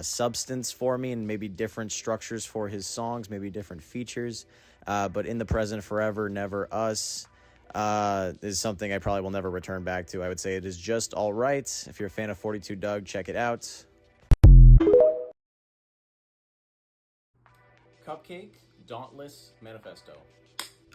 substance for me and maybe different structures for his songs, maybe different features. But In the Present Forever, Never Us is something I probably will never return back to. I would say it is just all right. If you're a fan of 42 Doug, check it out. Cupcake, Dauntless, Manifesto.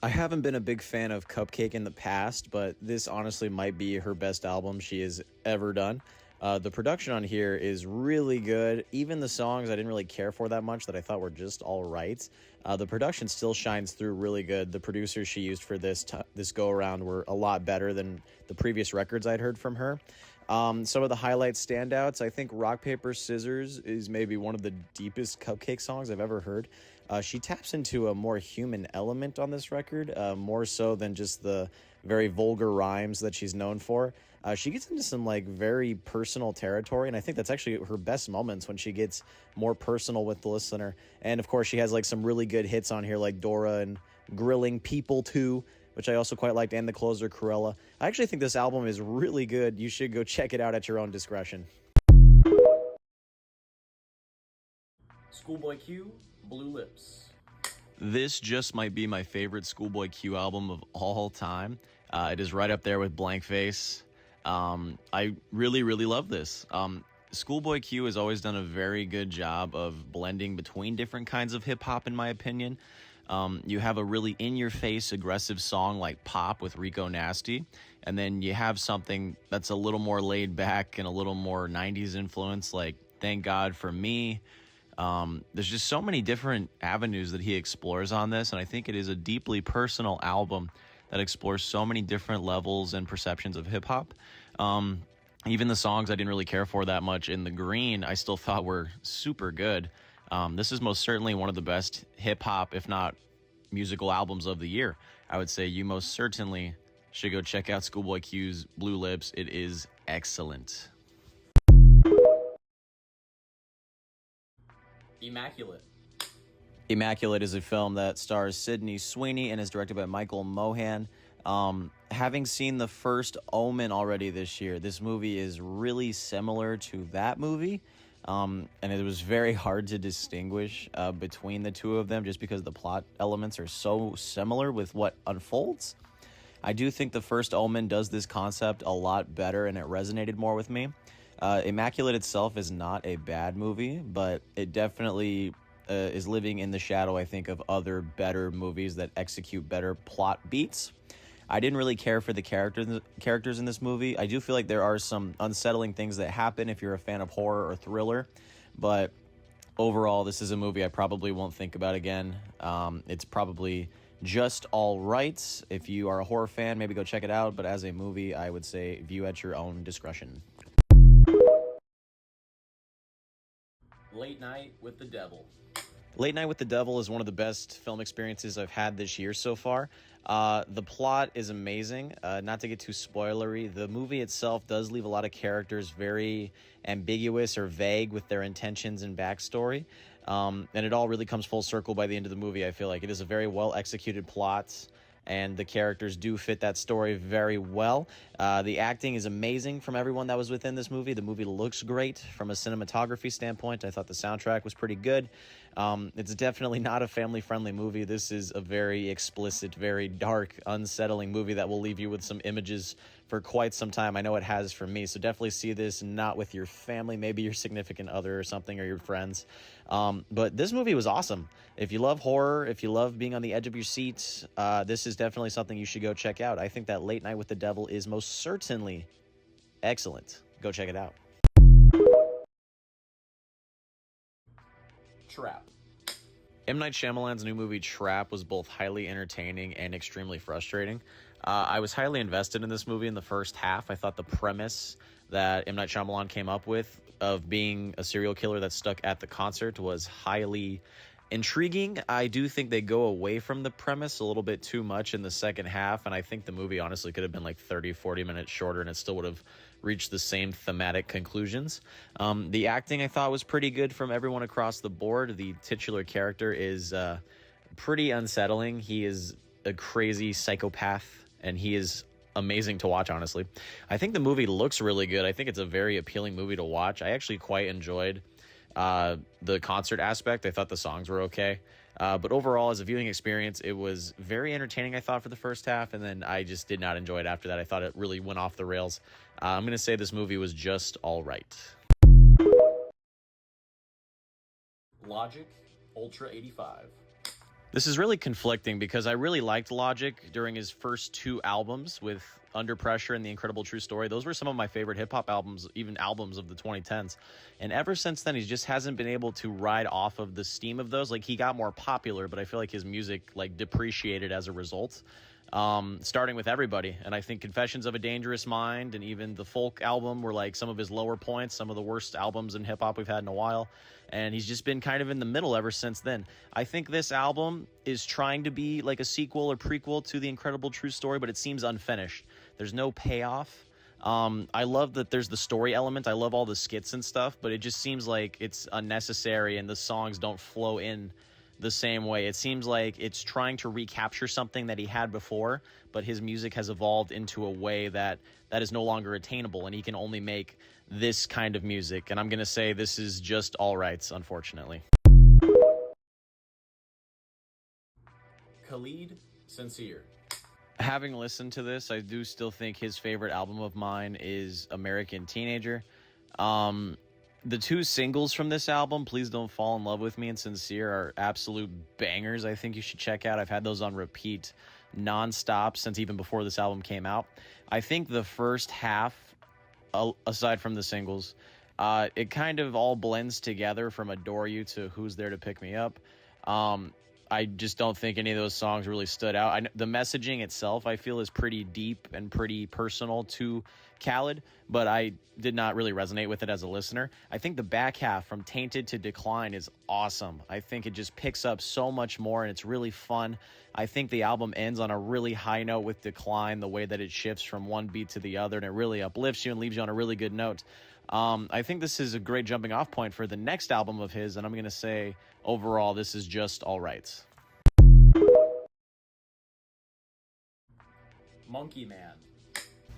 I haven't been a big fan of Cupcake in the past, but this honestly might be her best album she has ever done. The production on here is really good. Even the songs I didn't really care for that much that I thought were just all right. The production still shines through really good. The producers she used for this go-around were a lot better than the previous records I'd heard from her. Some of the highlight standouts, I think Rock, Paper, Scissors is maybe one of the deepest Cupcake songs I've ever heard. She taps into a more human element on this record, more so than just the very vulgar rhymes that she's known for. She gets into some like very personal territory, and I think that's actually her best moments when she gets more personal with the listener. And of course, she has like some really good hits on here, like Dora and Grilling People Too, which I also quite liked, and the closer Cruella. I actually think this album is really good. You should go check it out at your own discretion. Schoolboy Q, Blue Lips. This just might be my favorite Schoolboy Q album of all time. It is right up there with Blank Face. I really, really love this. Schoolboy Q has always done a very good job of blending between different kinds of hip-hop, in my opinion. You have a really in-your-face aggressive song like Pop with Rico Nasty, and then you have something that's a little more laid back and a little more 90s influence like Thank God for Me. There's just so many different avenues that he explores on this, and I think it is a deeply personal album that explores so many different levels and perceptions of hip-hop. Even the songs I didn't really care for that much in The Green, I still thought were super good. This is most certainly one of the best hip-hop, if not musical albums of the year. I would say you most certainly should go check out Schoolboy Q's Blue Lips. It is excellent. Immaculate. Immaculate is a film that stars Sydney Sweeney and is directed by Michael Mohan. Having seen the first Omen already this year, this movie is really similar to that movie. And it was very hard to distinguish between the two of them just because the plot elements are so similar with what unfolds. I do think the first Omen does this concept a lot better and it resonated more with me. Immaculate itself is not a bad movie, but it definitely is living in the shadow, I think, of other better movies that execute better plot beats. I didn't really care for the characters in this movie. I do feel like there are some unsettling things that happen if you're a fan of horror or thriller, but overall, this is a movie I probably won't think about again. It's probably just all right. If you are a horror fan, maybe go check it out, but as a movie, I would say view at your own discretion. Late Night with the Devil. Late Night with the Devil is one of the best film experiences I've had this year so far. The plot is amazing. Not to get too spoilery, the movie itself does leave a lot of characters very ambiguous or vague with their intentions and backstory. And it all really comes full circle by the end of the movie, I feel like. It is a very well-executed plot, and the characters do fit that story very well. The acting is amazing from everyone that was within this movie. The movie looks great from a cinematography standpoint. I thought the soundtrack was pretty good. It's definitely not a family-friendly movie. This is a very explicit, very dark, unsettling movie that will leave you with some images for quite some time. I know it has for me, so definitely see this not with your family, maybe your significant other or something, or your friends. But this movie was awesome. If you love horror, if you love being on the edge of your seat, this is definitely something you should go check out. I think that Late Night with the Devil is most certainly excellent. Go check it out. Trap. M. Night Shyamalan's new movie Trap was both highly entertaining and extremely frustrating. I was highly invested in this movie in the first half. I thought the premise that M. Night Shyamalan came up with of being a serial killer that's stuck at the concert was highly intriguing. I do think they go away from the premise a little bit too much in the second half, and I think the movie honestly could have been like 30-40 minutes shorter and it still would have reached the same thematic conclusions. The acting I thought was pretty good from everyone across the board. The titular character is pretty unsettling. He is a crazy psychopath, and he is amazing to watch, honestly. I think the movie looks really good. I think it's a very appealing movie to watch. I actually quite enjoyed the concert aspect. I thought the songs were okay. But overall, as a viewing experience, it was very entertaining, I thought, for the first half, and then I just did not enjoy it after that. I thought it really went off the rails. I'm going to say this movie was just all right. Logic Ultra 85. This is really conflicting because I really liked Logic during his first two albums with Under Pressure and The Incredible True Story. Those were some of my favorite hip-hop albums, even albums of the 2010s. And ever since then, he just hasn't been able to ride off of the steam of those. Like, he got more popular, but I feel like his music, like, depreciated as a result. Starting with Everybody. And I think Confessions of a Dangerous Mind and even the Folk album were, like, some of his lower points, some of the worst albums in hip-hop we've had in a while. And he's just been kind of in the middle ever since then. I think this album is trying to be like a sequel or prequel to The Incredible True Story, but it seems unfinished. There's no payoff. I love that there's the story element. I love all the skits and stuff, but it just seems like it's unnecessary and the songs don't flow in the same way. It seems like it's trying to recapture something that he had before, but his music has evolved into a way that is no longer attainable, and he can only make this kind of music. And I'm going to say this is just all right, unfortunately. Khalid Sincere. Having listened to this, I do still think his favorite album of mine is American Teenager. The two singles from this album, Please Don't Fall in Love with Me and Sincere, are absolute bangers. I think you should check out. I've had those on repeat nonstop since even before this album came out. I think the first half, aside from the singles, it kind of all blends together from Adore You to Who's There to Pick Me Up. I just don't think any of those songs really stood out. The messaging itself, I feel, is pretty deep and pretty personal to Khalid, but I did not really resonate with it as a listener. I think the back half, from Tainted to Decline, is awesome. I think it just picks up so much more, and it's really fun. I think the album ends on a really high note with Decline, the way that it shifts from one beat to the other, and it really uplifts you and leaves you on a really good note. I think this is a great jumping off point for the next album of his, and I'm going to say, overall, this is just all right. Monkey Man.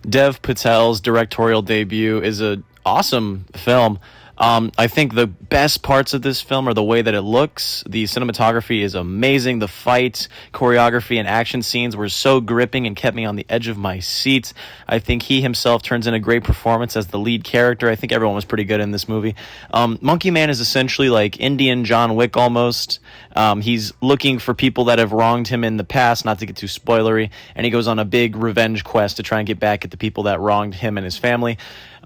Dev Patel's directorial debut is an awesome film. I think the best parts of this film are the way that it looks. The cinematography is amazing. The fight, choreography, and action scenes were so gripping and kept me on the edge of my seat. I think he himself turns in a great performance as the lead character. I think everyone was pretty good in this movie. Monkey Man is essentially like Indian John Wick almost. He's looking for people that have wronged him in the past, not to get too spoilery, and he goes on a big revenge quest to try and get back at the people that wronged him and his family.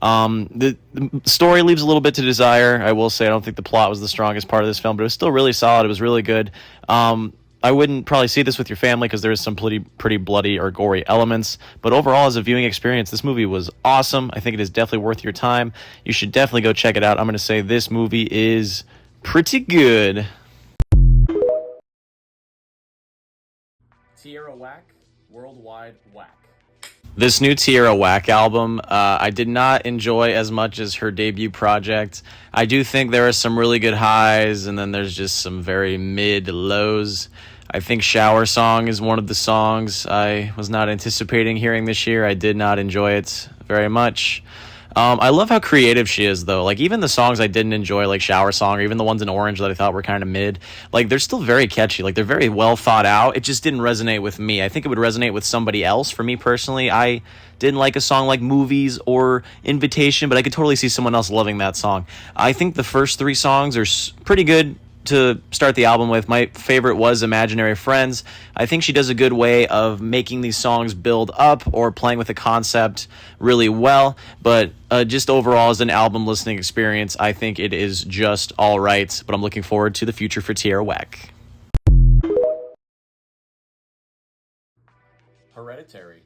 The story leaves a little bit to desire. I will say I don't think the plot was the strongest part of this film, but it was still really solid. It was really good. I wouldn't probably see this with your family because there is some pretty bloody or gory elements. But overall, as a viewing experience, this movie was awesome. I think it is definitely worth your time. You should definitely go check it out. I'm going to say this movie is pretty good. Tierra Whack, Worldwide Whack. This new Tierra Whack album, I did not enjoy as much as her debut project. I do think there are some really good highs, and then there's just some very mid lows. I think Shower Song is one of the songs I was not anticipating hearing this year. I did not enjoy it very much. I love how creative she is, though. Like, even the songs I didn't enjoy, like Shower Song, or even the ones in Orange that I thought were kind of mid, like, they're still very catchy. Like, they're very well thought out. It just didn't resonate with me. I think it would resonate with somebody else. For me personally, I didn't like a song like Movies or Invitation, but I could totally see someone else loving that song. I think the first three songs are pretty good to start the album with. My favorite was Imaginary Friends. I think she does a good way of making these songs build up or playing with the concept really well, but just overall as an album listening experience, I think it is just all right, but I'm looking forward to the future for Tierra Whack. Hereditary.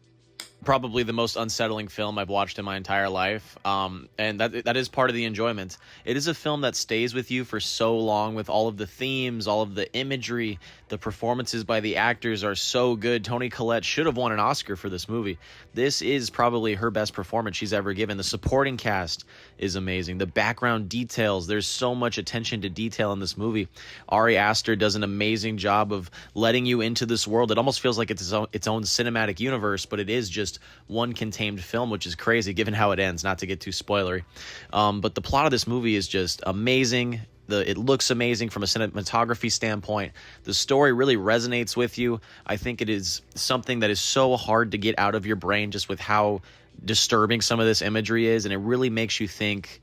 Probably the most unsettling film I've watched in my entire life. And that is part of the enjoyment. It is a film that stays with you for so long with all of the themes, all of the imagery. The performances by the actors are so good. Toni Collette should have won an Oscar for this movie. This is probably her best performance she's ever given. The supporting cast is amazing. The background details, there's so much attention to detail in this movie. Ari Aster does an amazing job of letting you into this world. It almost feels like it's its own cinematic universe, but it is just one contained film, which is crazy given how it ends, not to get too spoilery. But the plot of this movie is just amazing. It looks amazing from a cinematography standpoint. The story really resonates with you. I think it is something that is so hard to get out of your brain just with how disturbing some of this imagery is, and it really makes you think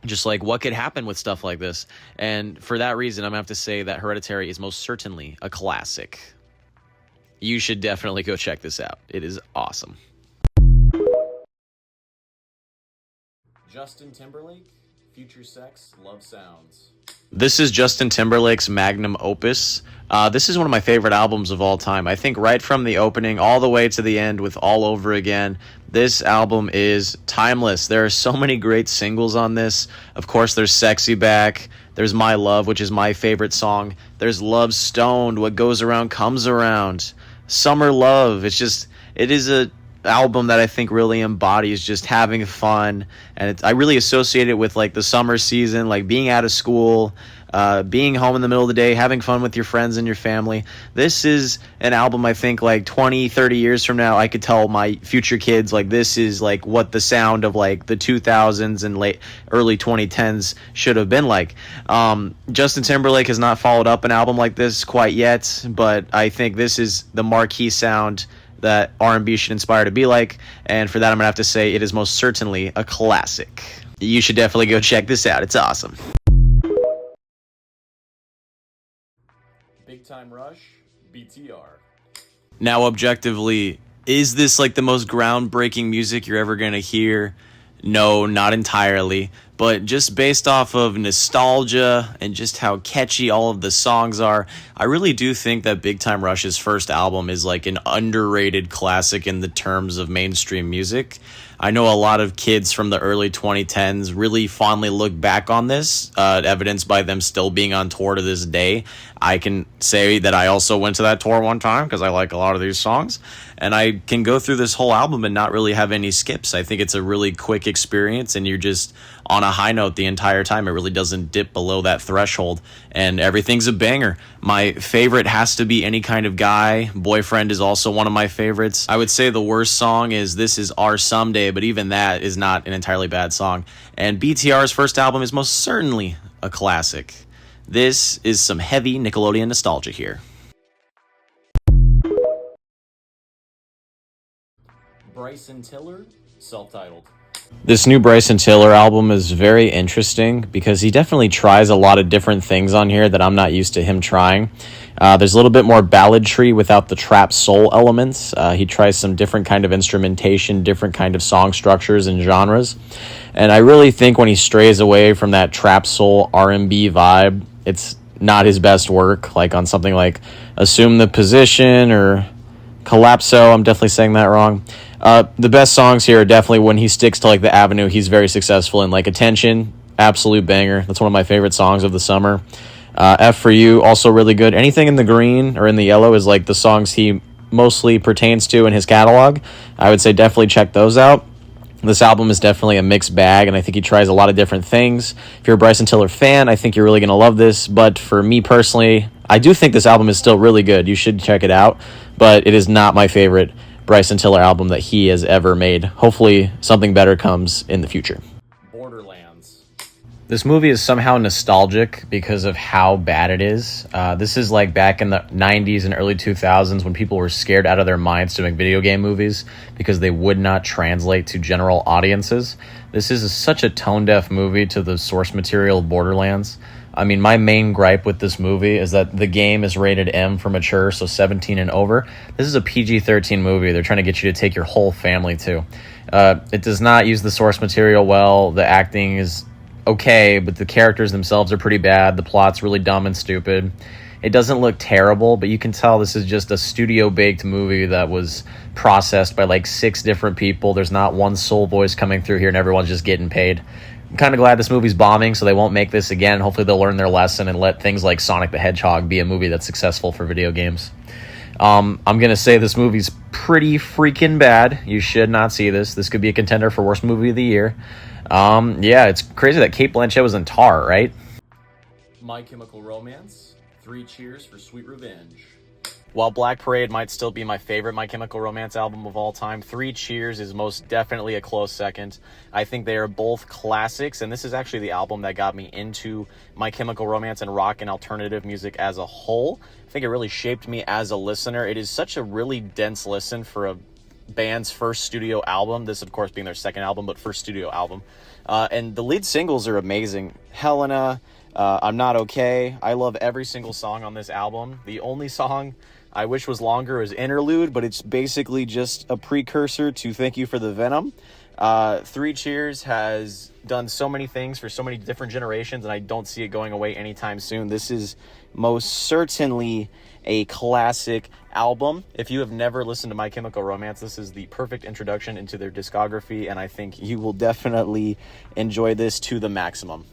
just like what could happen with stuff like this. And for that reason, I'm going to have to say that Hereditary is most certainly a classic. You should definitely go check this out. It is awesome. Justin Timberlake, Future Sex, Love Sounds. This is Justin Timberlake's magnum opus. This is one of my favorite albums of all time. I think right from the opening all the way to the end with All Over Again, this album is timeless. There are so many great singles on this. Of course, there's Sexy Back. There's My Love, which is my favorite song. There's Love Stoned, What Goes Around Comes Around. Summer Love. It is a album that I think really embodies just having fun, and I really associate it with like the summer season, like being out of school, being home in the middle of the day, having fun with your friends and your family. This is an album I think like 20-30 years from now I could tell my future kids like this is like what the sound of like the 2000s and early 2010s should have been like. Justin Timberlake has not followed up an album like this quite yet, but I think this is the marquee sound that R&B should inspire to be like, and for that I'm gonna have to say it is most certainly a classic. You should definitely go check this out. It's awesome. Big Time Rush, BTR. Now, objectively, is this like the most groundbreaking music you're ever gonna hear? No, not entirely, but just based off of nostalgia and just how catchy all of the songs are, I really do think that Big Time Rush's first album is like an underrated classic in the terms of mainstream music. I know a lot of kids from the early 2010s really fondly look back on this, evidenced by them still being on tour to this day. I can say that I also went to that tour one time because I like a lot of these songs, and I can go through this whole album and not really have any skips. I think it's a really quick experience, and you're just on a high note the entire time. It really doesn't dip below that threshold, and everything's a banger. My favorite has to be Any Kind of Guy. Boyfriend is also one of my favorites. I would say the worst song is This Is Our Someday, but even that is not an entirely bad song. And BTR's first album is most certainly a classic. This is some heavy Nickelodeon nostalgia here. Bryson Tiller, self-titled. This new Bryson Tiller album is very interesting because he definitely tries a lot of different things on here that I'm not used to him trying. There's a little bit more balladry without the trap soul elements. He tries some different kind of instrumentation, different kind of song structures and genres. And I really think when he strays away from that trap soul R&B vibe, it's not his best work, like on something like Assume the Position or Calypso. I'm definitely saying that wrong. The best songs here are definitely when he sticks to like the avenue he's very successful in, like Attention, absolute banger. That's one of my favorite songs of the summer. F for You, also really good. Anything in the green or in the yellow is like the songs he mostly pertains to in his catalog. I would say definitely check those out. This album is definitely a mixed bag, and I think he tries a lot of different things. If you're a Bryson Tiller fan, I think you're really going to love this. But for me personally, I do think this album is still really good. You should check it out. But it is not my favorite Bryson Tiller album that he has ever made. Hopefully something better comes in the future. Borderlands. This movie is somehow nostalgic because of how bad it is. This is like back in the 90s and early 2000s when people were scared out of their minds to make video game movies because they would not translate to general audiences. This is such a tone-deaf movie to the source material of Borderlands. I mean, my main gripe with this movie is that the game is rated M for mature, so 17 and over. This is a PG-13 movie they're trying to get you to take your whole family to. It does not use the source material well. The acting is okay, but the characters themselves are pretty bad. The plot's really dumb and stupid. It doesn't look terrible, but you can tell this is just a studio-baked movie that was processed by like 6 different people. There's not one sole voice coming through here, and everyone's just getting paid. I'm kind of glad this movie's bombing, so they won't make this again. Hopefully they'll learn their lesson and let things like Sonic the Hedgehog be a movie that's successful for video games. I'm going to say this movie's pretty freaking bad. You should not see this. This could be a contender for worst movie of the year. Yeah, it's crazy that Cate Blanchett was in Tar, right? My Chemical Romance, 3 Cheers for Sweet Revenge. While Black Parade might still be my favorite My Chemical Romance album of all time, 3 Cheers is most definitely a close second. I think they are both classics, and this is actually the album that got me into My Chemical Romance and rock and alternative music as a whole. I think it really shaped me as a listener. It is such a really dense listen for a band's first studio album. This, of course, being their second album, but first studio album. And the lead singles are amazing. Helena, I'm Not Okay. I love every single song on this album. The only song I wish was longer is Interlude, but it's basically just a precursor to Thank You for the Venom. 3 Cheers has done so many things for so many different generations, and I don't see it going away anytime soon. This is most certainly a classic album. If you have never listened to My Chemical Romance, this is the perfect introduction into their discography, and I think you will definitely enjoy this to the maximum.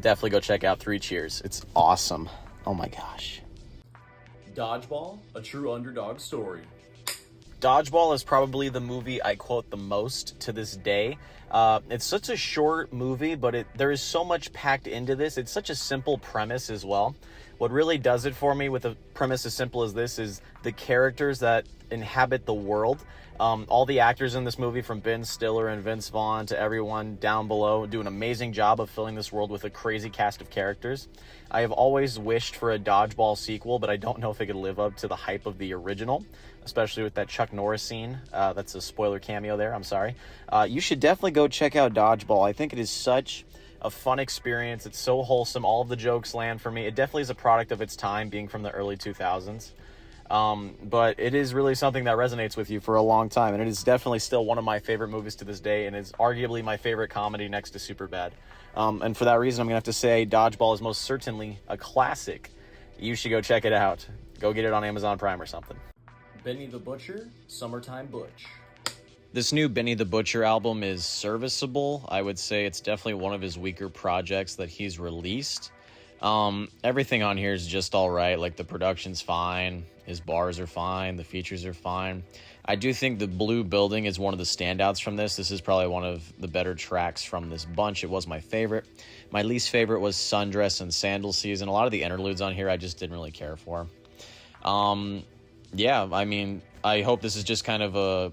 Definitely go check out 3 Cheers. It's awesome. Oh my gosh. Dodgeball, a true underdog story. Dodgeball is probably the movie I quote the most to this day. It's such a short movie, but there is so much packed into this. It's such a simple premise as well. What really does it for me with a premise as simple as this is the characters that inhabit the world. All the actors in this movie, from Ben Stiller and Vince Vaughn to everyone down below, do an amazing job of filling this world with a crazy cast of characters. I have always wished for a Dodgeball sequel, but I don't know if it could live up to the hype of the original, especially with that Chuck Norris scene. That's a spoiler cameo there, I'm sorry. You should definitely go check out Dodgeball. I think it is such a fun experience. It's so wholesome. All of the jokes land for me. It definitely is a product of its time, being from the early 2000s. But it is really something that resonates with you for a long time, and it is definitely still one of my favorite movies to this day, and is arguably my favorite comedy next to Superbad. And for that reason, I'm gonna have to say Dodgeball is most certainly a classic. You should go check it out. Go get it on Amazon Prime or something. Benny the Butcher, Summertime Butch. This new Benny the Butcher album is serviceable. I would say it's definitely one of his weaker projects that he's released. Everything on here is just all right. Like, the production's fine, his bars are fine, the features are fine. I do think the Blue Building is one of the standouts from this. This is probably one of the better tracks from this bunch. It was my favorite. My least favorite was Sundress and Sandal Season. A lot of the interludes on here I just didn't really care for. Yeah, I mean, I hope this is just kind of a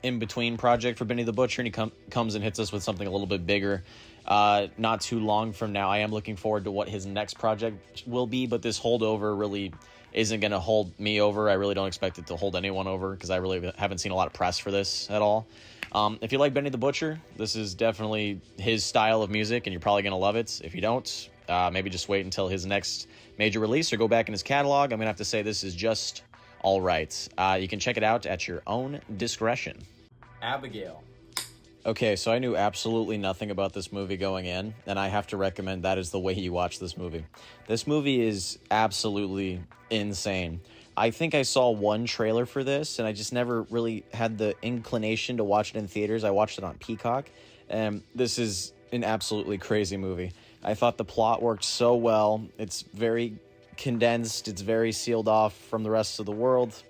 in-between project for Benny the Butcher, and he comes and hits us with something a little bit bigger not too long from now. I am looking forward to what his next project will be, but this holdover really isn't going to hold me over. I really don't expect it to hold anyone over, because I really haven't seen a lot of press for this at all. If you like Benny the Butcher, this is definitely his style of music, and you're probably going to love it. If you don't, maybe just wait until his next major release or go back in his catalog. I'm going to have to say this is just all right. You can check it out at your own discretion. Abigail. Okay, so I knew absolutely nothing about this movie going in, and I have to recommend that is the way you watch this movie. This movie is absolutely insane. I think I saw one trailer for this, and I just never really had the inclination to watch it in theaters. I watched it on Peacock, and this is an absolutely crazy movie. I thought the plot worked so well. It's very condensed. It's very sealed off from the rest of the world.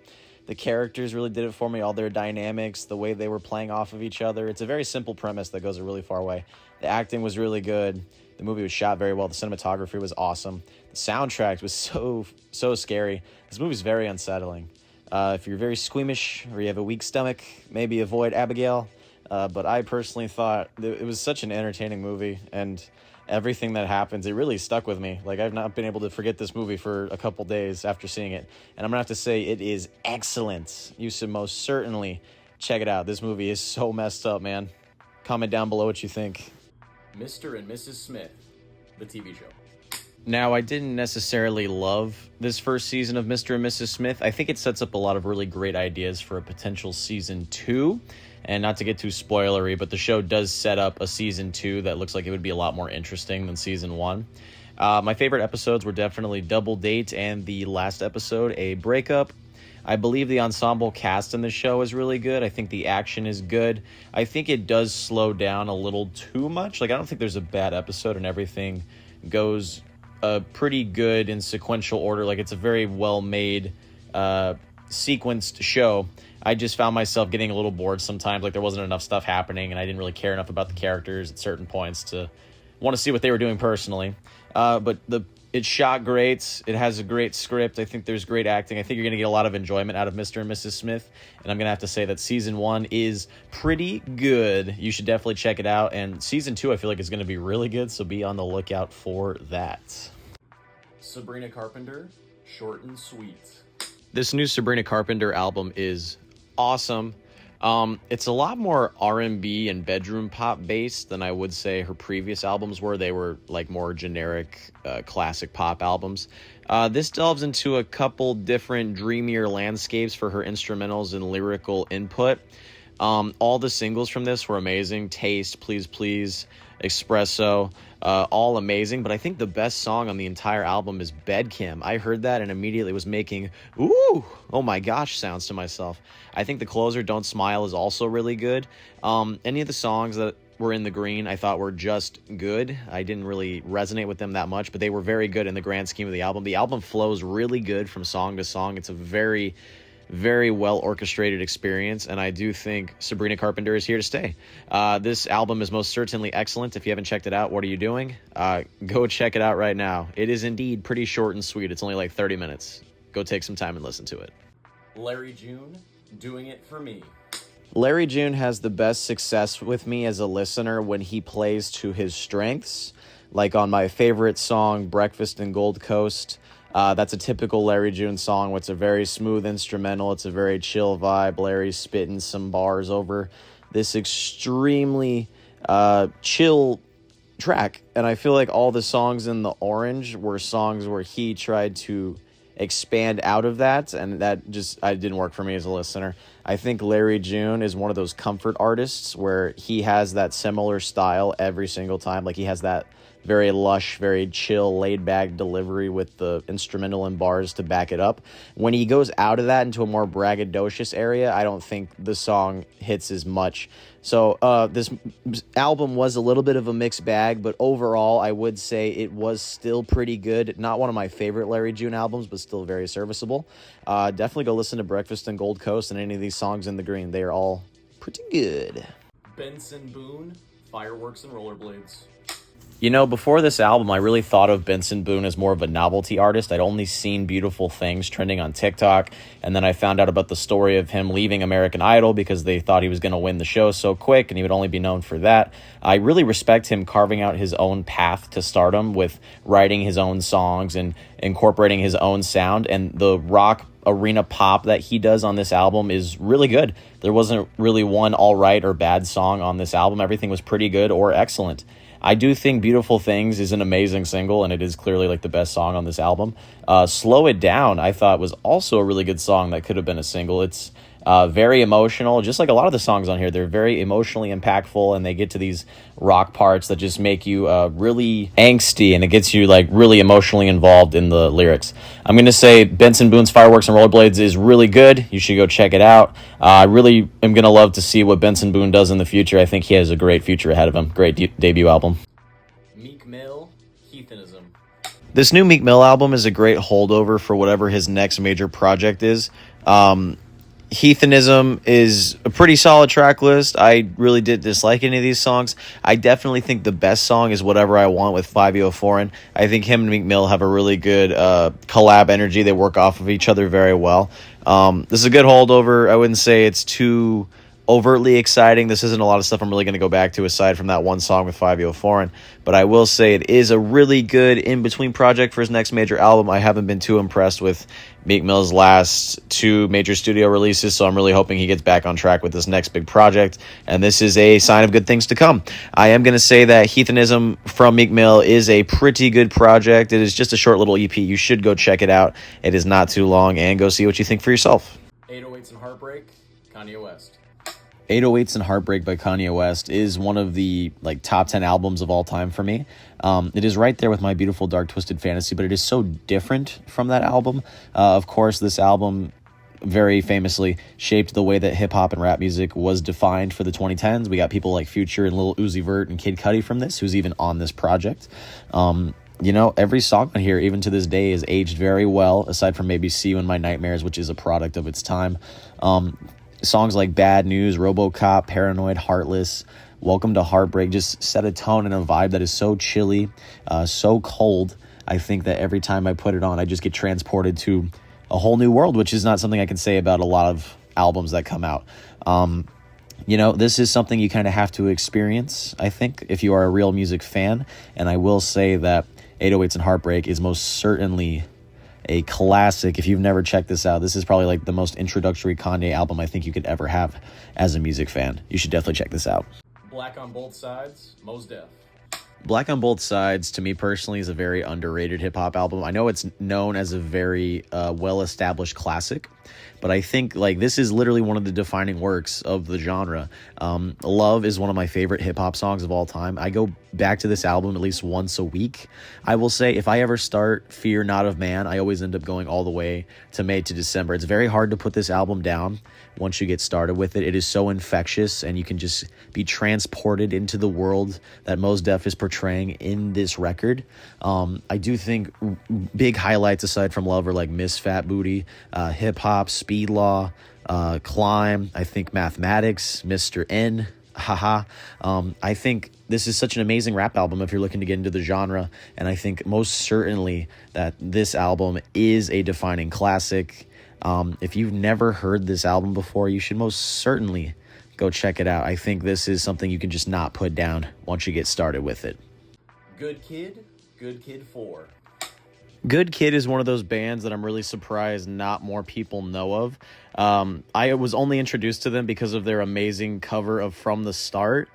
The characters really did it for me, all their dynamics, the way they were playing off of each other. It's a very simple premise that goes a really far way. The acting was really good. The movie was shot very well. The cinematography was awesome. The soundtrack was so scary. This movie's very unsettling. If you're very squeamish or you have a weak stomach, maybe avoid Abigail. But I personally thought it was such an entertaining movie, and everything that happens, it really stuck with me. Like, I've not been able to forget this movie for a couple days after seeing it. And I'm going to have to say it is excellent. You should most certainly check it out. This movie is so messed up, man. Comment down below what you think. Mr. and Mrs. Smith, the TV show. Now, I didn't necessarily love this first season of Mr. and Mrs. Smith. I think it sets up a lot of really great ideas for a potential season 2. And not to get too spoilery, but the show does set up a season 2 that looks like it would be a lot more interesting than season 1. My favorite episodes were definitely Double Date and the last episode, A Breakup. I believe the ensemble cast in the show is really good. I think the action is good. I think it does slow down a little too much. Like, I don't think there's a bad episode, and everything goes pretty good in sequential order. Like, it's a very well-made, sequenced show. I just found myself getting a little bored sometimes. Like, there wasn't enough stuff happening, and I didn't really care enough about the characters at certain points to want to see what they were doing personally. But it's shot great. It has a great script. I think there's great acting. I think you're going to get a lot of enjoyment out of Mr. and Mrs. Smith. And I'm going to have to say that season 1 is pretty good. You should definitely check it out. And season 2, I feel like, is going to be really good. So be on the lookout for that. Sabrina Carpenter, Short and Sweet. This new Sabrina Carpenter album is awesome. It's a lot more R&B and bedroom pop based than I would say her previous albums were. They were like more generic, classic pop albums. This delves into a couple different dreamier landscapes for her instrumentals and lyrical input. All the singles from this were amazing. Taste, Please Please, Espresso, all amazing. But I think the best song on the entire album is Bedkim. I heard that and immediately was making, ooh, oh my gosh, sounds to myself. I think the closer, Don't Smile, is also really good. Any of the songs that were in the green I thought were just good. I didn't really resonate with them that much, but they were very good in the grand scheme of the album. The album flows really good from song to song. It's a very, very well orchestrated experience, and I do think Sabrina Carpenter is here to stay. This album is most certainly excellent. If you haven't checked it out, what are you doing? Go check it out right now. It is indeed pretty short and sweet. It's only like 30 minutes. Go take some time and listen to it. Larry June, Doing It For Me. Larry June has the best success with me as a listener when he plays to his strengths. Like on my favorite song, Breakfast in Gold Coast. That's a typical Larry June song. It's a very smooth instrumental. It's a very chill vibe. Larry's spitting some bars over this extremely chill track. And I feel like all the songs in The Orange were songs where he tried to expand out of that, and that just didn't work for me as a listener. I think Larry June is one of those comfort artists where he has that similar style every single time. Like, he has that very lush, very chill, laid-back delivery with the instrumental and bars to back it up. When he goes out of that into a more braggadocious area, I don't think the song hits as much. So this album was a little bit of a mixed bag, but overall, I would say it was still pretty good. Not one of my favorite Larry June albums, but still very serviceable. Definitely go listen to Breakfast in Gold Coast and any of these songs in the green. They are all pretty good. Benson Boone, Fireworks and Rollerblades. You know, before this album, I really thought of Benson Boone as more of a novelty artist. I'd only seen Beautiful Things trending on TikTok, and then I found out about the story of him leaving American Idol because they thought he was going to win the show so quick, and he would only be known for that. I really respect him carving out his own path to stardom with writing his own songs and incorporating his own sound, and the rock arena pop that he does on this album is really good. There wasn't really one all right or bad song on this album. Everything was pretty good or excellent. I do think Beautiful Things is an amazing single, and it is clearly like the best song on this album. Slow It Down, I thought, was also a really good song that could have been a single. It's very emotional, just like a lot of the songs on here. They're very emotionally impactful, and they get to these rock parts that just make you really angsty, and it gets you like really emotionally involved in the lyrics. I'm going to say Benson Boone's Fireworks and Rollerblades is really good. You should go check it out. I really am going to love to see what Benson Boone does in the future. I think he has a great future ahead of him. Great debut album. Meek Mill, Heathenism. This new Meek Mill album is a great holdover for whatever his next major project is. Heathenism is a pretty solid track list. I really did dislike any of these songs. I definitely think the best song is Whatever I Want with Fabio Foreign. I think him and Meek Mill have a really good collab energy. They work off of each other very well. This is a good holdover. I wouldn't say it's too overtly exciting. This isn't a lot of stuff I'm really going to go back to aside from that one song with Fabio Foreign, but I will say it is a really good in-between project for his next major album. I haven't been too impressed with Meek Mill's last 2 major studio releases, so I'm really hoping he gets back on track with this next big project, and this is a sign of good things to come. I am going to say that Heathenism from Meek Mill is a pretty good project. It is just a short little EP. You should go check it out. It is not too long, and go see what you think for yourself. 808s and Heartbreak, Kanye West. 808s and Heartbreak by Kanye West is one of the like top 10 albums of all time for me. It is right there with My Beautiful Dark Twisted Fantasy, but it is so different from that album. Of course, this album very famously shaped the way that hip hop and rap music was defined for the 2010s. We got people like Future and Lil Uzi Vert and Kid Cudi from this, who's even on this project. Every song on here, even to this day, is aged very well, aside from maybe See You in My Nightmares, which is a product of its time. Songs like Bad News, RoboCop, Paranoid, Heartless, Welcome to Heartbreak just set a tone and a vibe that is so chilly, so cold. I think that every time I put it on, I just get transported to a whole new world, which is not something I can say about a lot of albums that come out. This is something you kind of have to experience, I think, if you are a real music fan. And I will say that 808s and Heartbreak is most certainly a classic. If you've never checked this out, this is probably like the most introductory Kanye album I think you could ever have as a music fan. You should definitely check this out. Black on Both Sides, Mos Def. Black on Both Sides, to me personally, is a very underrated hip-hop album. I know it's known as a very well-established classic, but I think like this is literally one of the defining works of the genre. Love is one of my favorite hip-hop songs of all time. I go back to this album at least once a week. I will say if I ever start Fear Not of Man, I always end up going all the way to May to December. It's very hard to put this album down once you get started with it. It is so infectious, and you can just be transported into the world that Mos Def is portraying in this record. I do think big highlights aside from Love are like Miss Fat Booty, Hip Hop, Speed Law, Climb, I think Mathematics, Mr. N, Haha. I think this is such an amazing rap album if you're looking to get into the genre, and I think most certainly that this album is a defining classic. If you've never heard this album before, you should most certainly go check it out. I think this is something you can just not put down once you get started with it. Good Kid 4. Good Kid is one of those bands that I'm really surprised not more people know of. I was only introduced to them because of their amazing cover of From the Start.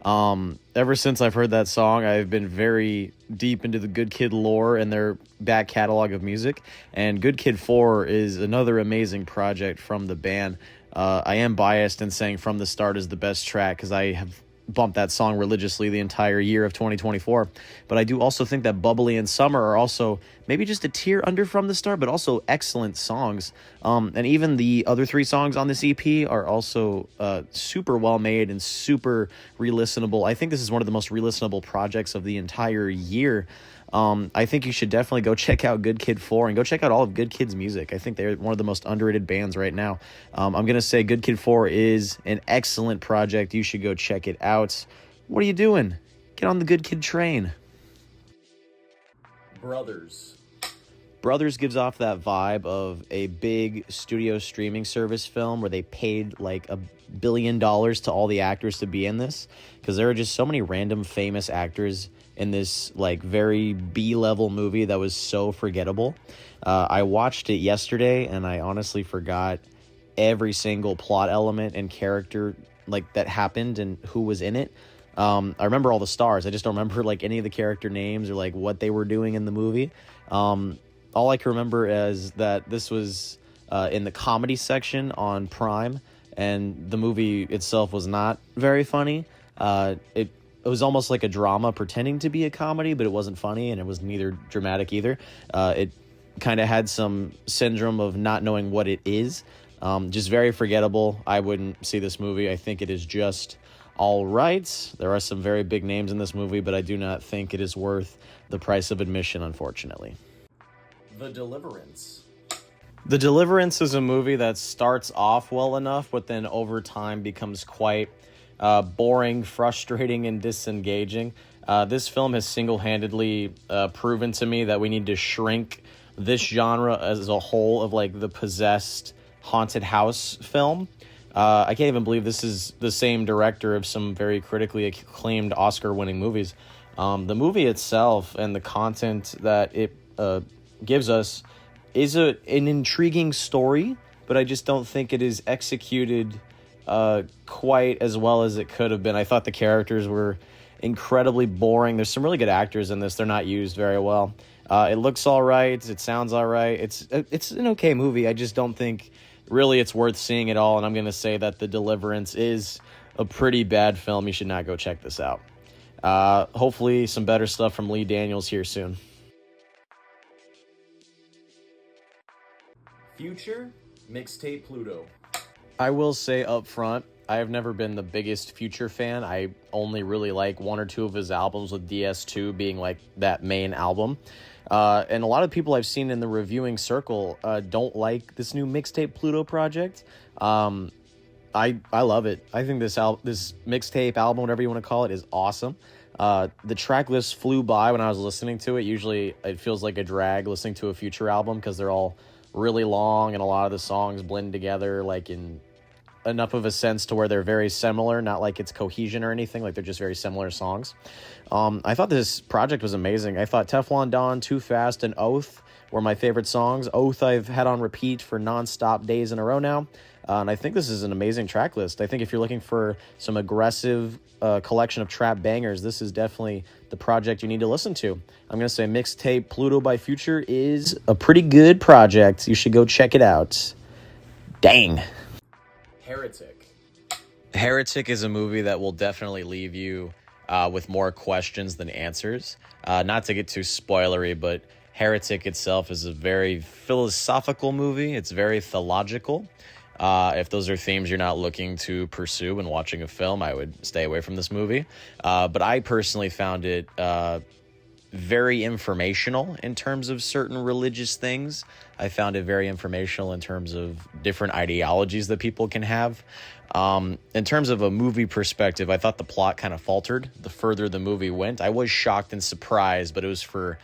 Ever since I've heard that song, I've been very deep into the Good Kid lore and their back catalog of music. And Good Kid 4 is another amazing project from the band. I am biased in saying From the Start is the best track because I have bumped that song religiously the entire year of 2024. But I do also think that Bubbly and Summer are also maybe just a tier under From the Start, but also excellent songs. And even the other 3 songs on this EP are also super well made and super re-listenable. I think this is one of the most re-listenable projects of the entire year. I think you should definitely go check out Good Kid 4 and go check out all of Good Kid's music. I think they're one of the most underrated bands right now. I'm going to say Good Kid 4 is an excellent project. You should go check it out. What are you doing? Get on the Good Kid train. Brothers. Brothers gives off that vibe of a big studio streaming service film where they paid like $1 billion to all the actors to be in this, because there are just so many random famous actors in this like very B-level movie that was so forgettable. I watched it yesterday and I honestly forgot every single plot element and character like that happened and who was in it. I remember all the stars. I just don't remember like any of the character names or like what they were doing in the movie. All I can remember is that this was in the comedy section on Prime, and the movie itself was not very funny. It was almost like a drama pretending to be a comedy, but it wasn't funny, and it was neither dramatic either. It kind of had some syndrome of not knowing what it is. Just very forgettable. I wouldn't see this movie. I think it is just all right. There are some very big names in this movie, but I do not think it is worth the price of admission, unfortunately. The Deliverance. The Deliverance is a movie that starts off well enough, but then over time becomes quite boring, frustrating, and disengaging. This film has single-handedly proven to me that we need to shrink this genre as a whole of like the possessed haunted house film. I can't even believe this is the same director of some very critically acclaimed Oscar-winning movies. The movie itself and the content that it gives us is an intriguing story, but I just don't think it is executed quite as well as it could have been. I thought the characters were incredibly boring. There's some really good actors in this. They're not used very well. It looks all right. It sounds all right. It's an okay movie. I just don't think really it's worth seeing it all, and I'm going to say that The Deliverance is a pretty bad film. You should not go check this out. Hopefully some better stuff from Lee Daniels here soon. Future mixtape Pluto. I will say up front, I have never been the biggest Future fan. I only really like one or two of his albums, with DS2 being like that main album. And a lot of people I've seen in the reviewing circle don't like this new mixtape Pluto project. I love it. I think this mixtape album, whatever you want to call it, is awesome. The track list flew by when I was listening to it. Usually it feels like a drag listening to a Future album because they're all really long and a lot of the songs blend together like in enough of a sense to where they're very similar, not like it's cohesion or anything, like they're just very similar songs. I thought this project was amazing. I thought Teflon Don, Too Fast, and Oath were my favorite songs. Oath I've had on repeat for nonstop days in a row now. And I think this is an amazing track list. I think if you're looking for some aggressive collection of trap bangers, this is definitely the project you need to listen to. I'm going to say mixtape Pluto by Future is a pretty good project. You should go check it out. Dang. Heretic. Heretic is a movie that will definitely leave you with more questions than answers. Not to get too spoilery, but Heretic itself is a very philosophical movie. It's very theological. If those are themes you're not looking to pursue when watching a film, I would stay away from this movie. But I personally found it very informational in terms of certain religious things. I found it very informational in terms of different ideologies that people can have. In terms of a movie perspective, I thought the plot kind of faltered the further the movie went. I was shocked and surprised, but it was for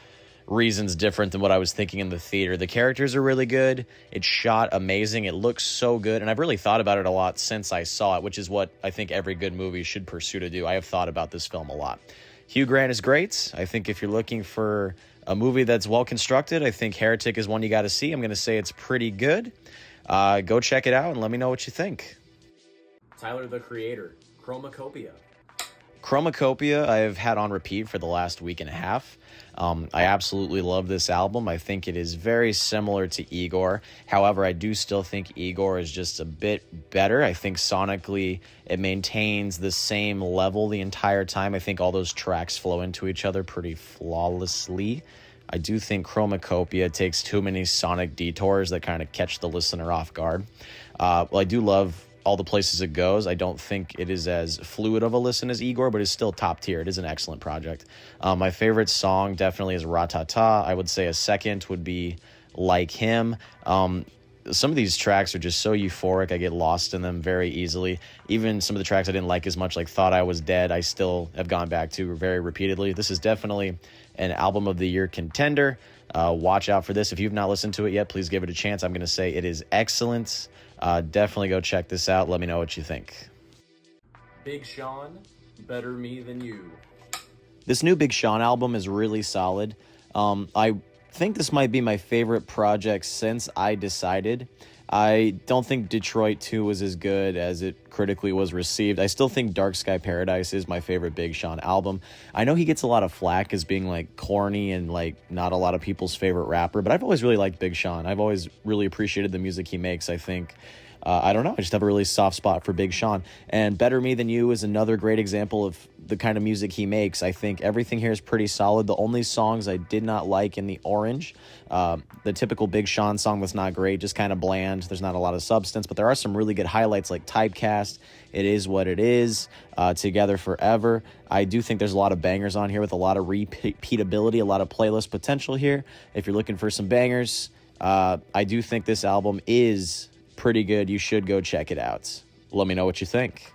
reasons different than what I was thinking in the theater. The characters are really good. It's shot amazing. It looks so good. And I've really thought about it a lot since I saw it, which is what I think every good movie should pursue to do. I have thought about this film a lot. Hugh Grant is great. I think if you're looking for a movie that's well constructed, I think Heretic is one you got to see. I'm going to say it's pretty good. Go check it out and let me know what you think. Tyler, the Creator. Chromacopia. Chromacopia I have had on repeat for the last week and a half. I absolutely love this album. I think it is very similar to Igor. However, I do still think Igor is just a bit better. I think sonically it maintains the same level the entire time. I think all those tracks flow into each other pretty flawlessly. I do think Chromacopia takes too many sonic detours that kind of catch the listener off guard. Well, I do love all the places it goes. I don't think it is as fluid of a listen as Igor, but it's still top tier. It is an excellent project. My favorite song definitely is Ratata. I would say a second would be Like Him. Some of these tracks are just so euphoric. I get lost in them very easily. Even some of the tracks I didn't like as much, like Thought I Was Dead, I still have gone back to very repeatedly. This is definitely an album of the year contender. Watch out for this. If you've not listened to it yet, please give it a chance. I'm going to say it is excellent. Definitely go check this out. Let me know what you think. Big Sean, Better Me Than You. This new Big Sean album is really solid. I think this might be my favorite project since I Decided. I don't think Detroit 2 was as good as it critically was received. I still think Dark Sky Paradise is my favorite Big Sean album. I know he gets a lot of flack as being like corny and like not a lot of people's favorite rapper, but I've always really liked Big Sean. I've always really appreciated the music he makes. I think I don't know. I just have a really soft spot for Big Sean. And Better Me Than You is another great example of the kind of music he makes. I think everything here is pretty solid. The only songs I did not like in the Orange, the typical Big Sean song was not great, just kind of bland. There's not a lot of substance, but there are some really good highlights like Typecast, It Is What It Is, Together Forever. I do think there's a lot of bangers on here with a lot of repeatability, a lot of playlist potential here. If you're looking for some bangers, I do think this album is pretty good. You should go check it out. Let me know what you think.